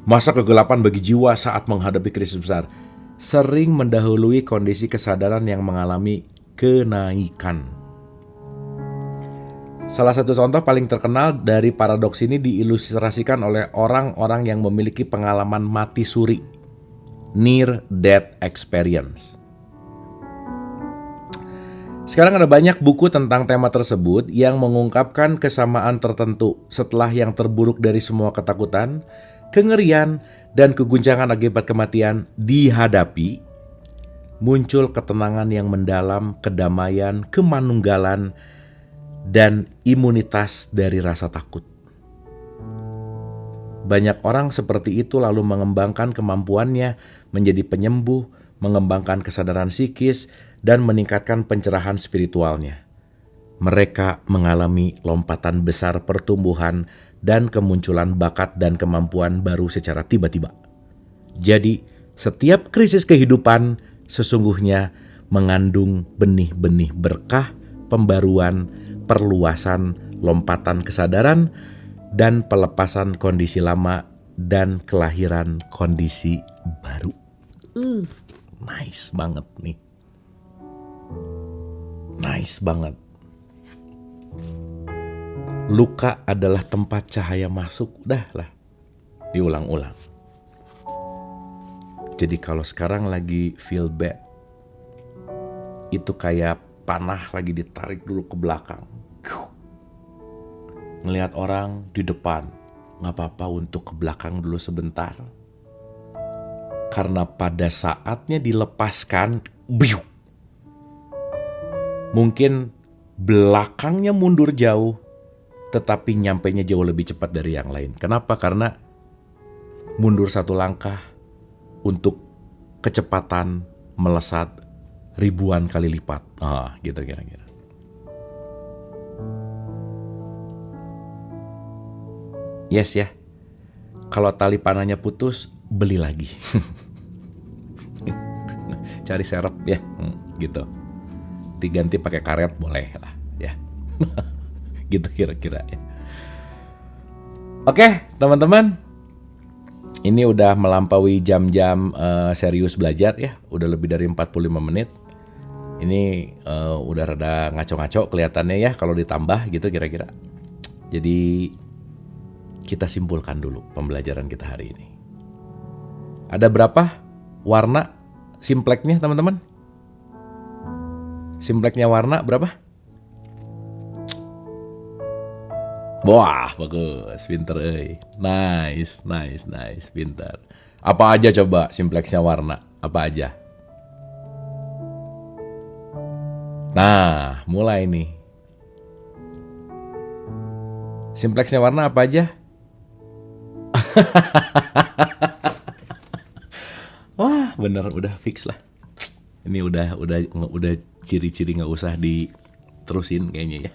masa kegelapan bagi jiwa saat menghadapi krisis besar sering mendahului kondisi kesadaran yang mengalami kenaikan. Salah satu contoh paling terkenal dari paradoks ini diilustrasikan oleh orang-orang yang memiliki pengalaman mati suri, near death experience. Sekarang ada banyak buku tentang tema tersebut yang mengungkapkan kesamaan tertentu setelah yang terburuk dari semua ketakutan, kengerian, dan keguncangan akibat kematian dihadapi, muncul ketenangan yang mendalam, kedamaian, kemanunggalan, dan imunitas dari rasa takut. Banyak orang seperti itu lalu mengembangkan kemampuannya menjadi penyembuh, mengembangkan kesadaran psikis, dan meningkatkan pencerahan spiritualnya. Mereka mengalami lompatan besar pertumbuhan dan kemunculan bakat dan kemampuan baru secara tiba-tiba. Jadi, setiap krisis kehidupan sesungguhnya mengandung benih-benih berkah, pembaruan, perluasan, lompatan kesadaran, dan pelepasan kondisi lama dan kelahiran kondisi baru. Nice banget nih. Nice banget. Luka adalah tempat cahaya masuk. Udah lah, diulang-ulang. Jadi kalau sekarang lagi feel bad, itu kayak panah lagi ditarik dulu ke belakang. Ngelihat orang di depan, gak apa-apa untuk ke belakang dulu sebentar. Karena pada saatnya dilepaskan, mungkin belakangnya mundur jauh, tetapi nyampainya jauh lebih cepat dari yang lain. Kenapa? Karena mundur satu langkah untuk kecepatan melesat ribuan kali lipat. Gitu kira-kira. Yes ya. Kalau tali panahnya putus, beli lagi. Cari serep ya, gitu. Diganti pakai karet boleh lah ya. Gitu kira-kira ya. Oke, teman-teman. Ini udah melampaui jam-jam serius belajar ya. Udah lebih dari 45 menit. Ini udah rada ngaco-ngaco kelihatannya ya kalau ditambah gitu kira-kira. Jadi kita simpulkan dulu pembelajaran kita hari ini. Ada berapa warna simpleknya teman-teman? Simpleknya warna berapa? Wah, bagus, pinter euy. Nice, pinter. Apa aja coba simpleksnya warna? Apa aja? Nah, mulai nih. Simpleksnya warna apa aja? Wah, bener udah fix lah. Ini udah ciri-ciri nggak usah diterusin kayaknya ya.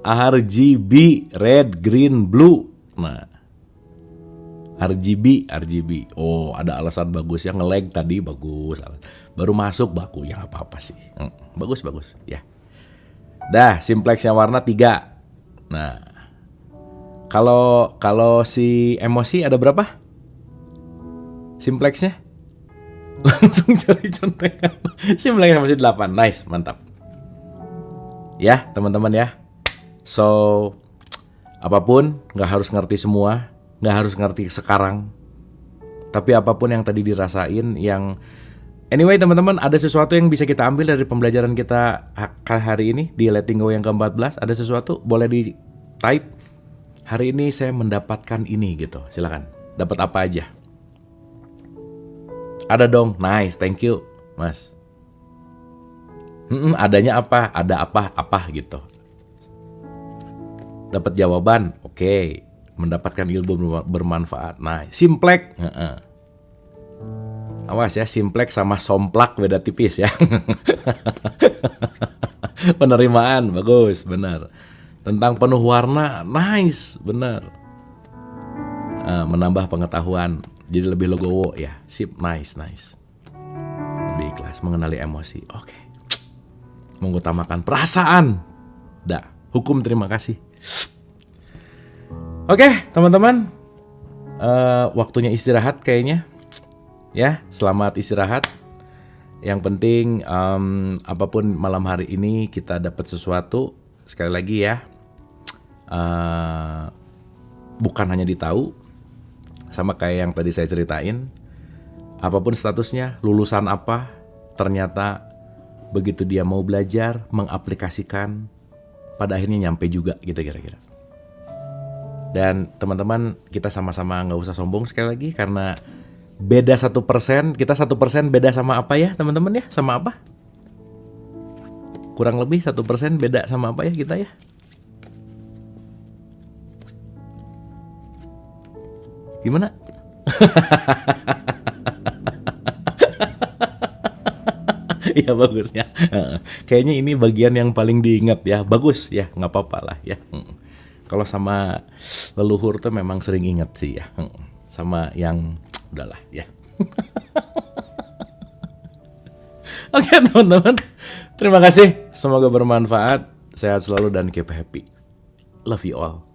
RGB, red, green, blue. Nah, RGB. Oh, ada alasan bagus ya, nge-lag tadi bagus. Baru masuk baku ya nggak apa-apa sih. Bagus ya. Dah, simpleksnya warna 3. Nah, kalau si emosi ada berapa? Simpleksnya? Langsung cari contekan. Simpleksnya masih 8. Nice, mantap. Ya, teman-teman ya. So, apapun gak harus ngerti semua, gak harus ngerti sekarang. Tapi apapun yang tadi dirasain, yang anyway teman-teman, ada sesuatu yang bisa kita ambil dari pembelajaran kita hari ini di Letting Go yang ke-14. Ada sesuatu, boleh di type. Hari ini saya mendapatkan ini gitu, silakan. Dapat apa aja? Ada dong, nice, thank you mas. Adanya apa? Ada apa gitu. Dapat jawaban, oke. Mendapatkan ilmu bermanfaat. Nah, simplek. Awas ya, simplek sama somplak beda tipis ya. Penerimaan, bagus, benar. Tentang penuh warna, nice, benar. Menambah pengetahuan, jadi lebih legowo ya. Sip, nice. Lebih ikhlas, mengenali emosi. Oke. Mengutamakan perasaan. Dah, hukum terima kasih. Oke, teman-teman. Waktunya istirahat kayaknya. Ya, selamat istirahat. Yang penting apapun malam hari ini kita dapat sesuatu. Sekali lagi ya, bukan hanya ditahu, sama kayak yang tadi saya ceritain. Apapun statusnya, lulusan apa, ternyata begitu dia mau belajar, mengaplikasikan, pada akhirnya nyampe juga gitu kira-kira. Dan teman-teman, kita sama-sama gak usah sombong sekali lagi, karena beda 1%, kita 1% beda sama apa ya teman-teman ya? Sama apa? Kurang lebih 1% beda sama apa ya kita ya? Gimana? Iya bagus ya. Kayaknya ini bagian yang paling diingat ya. Bagus ya, nggak apa-apa lah ya. Kalau sama leluhur tuh memang sering ingat sih ya. Sama yang udahlah ya. Oke teman-teman, terima kasih. Semoga bermanfaat. Sehat selalu dan keep happy. Love you all.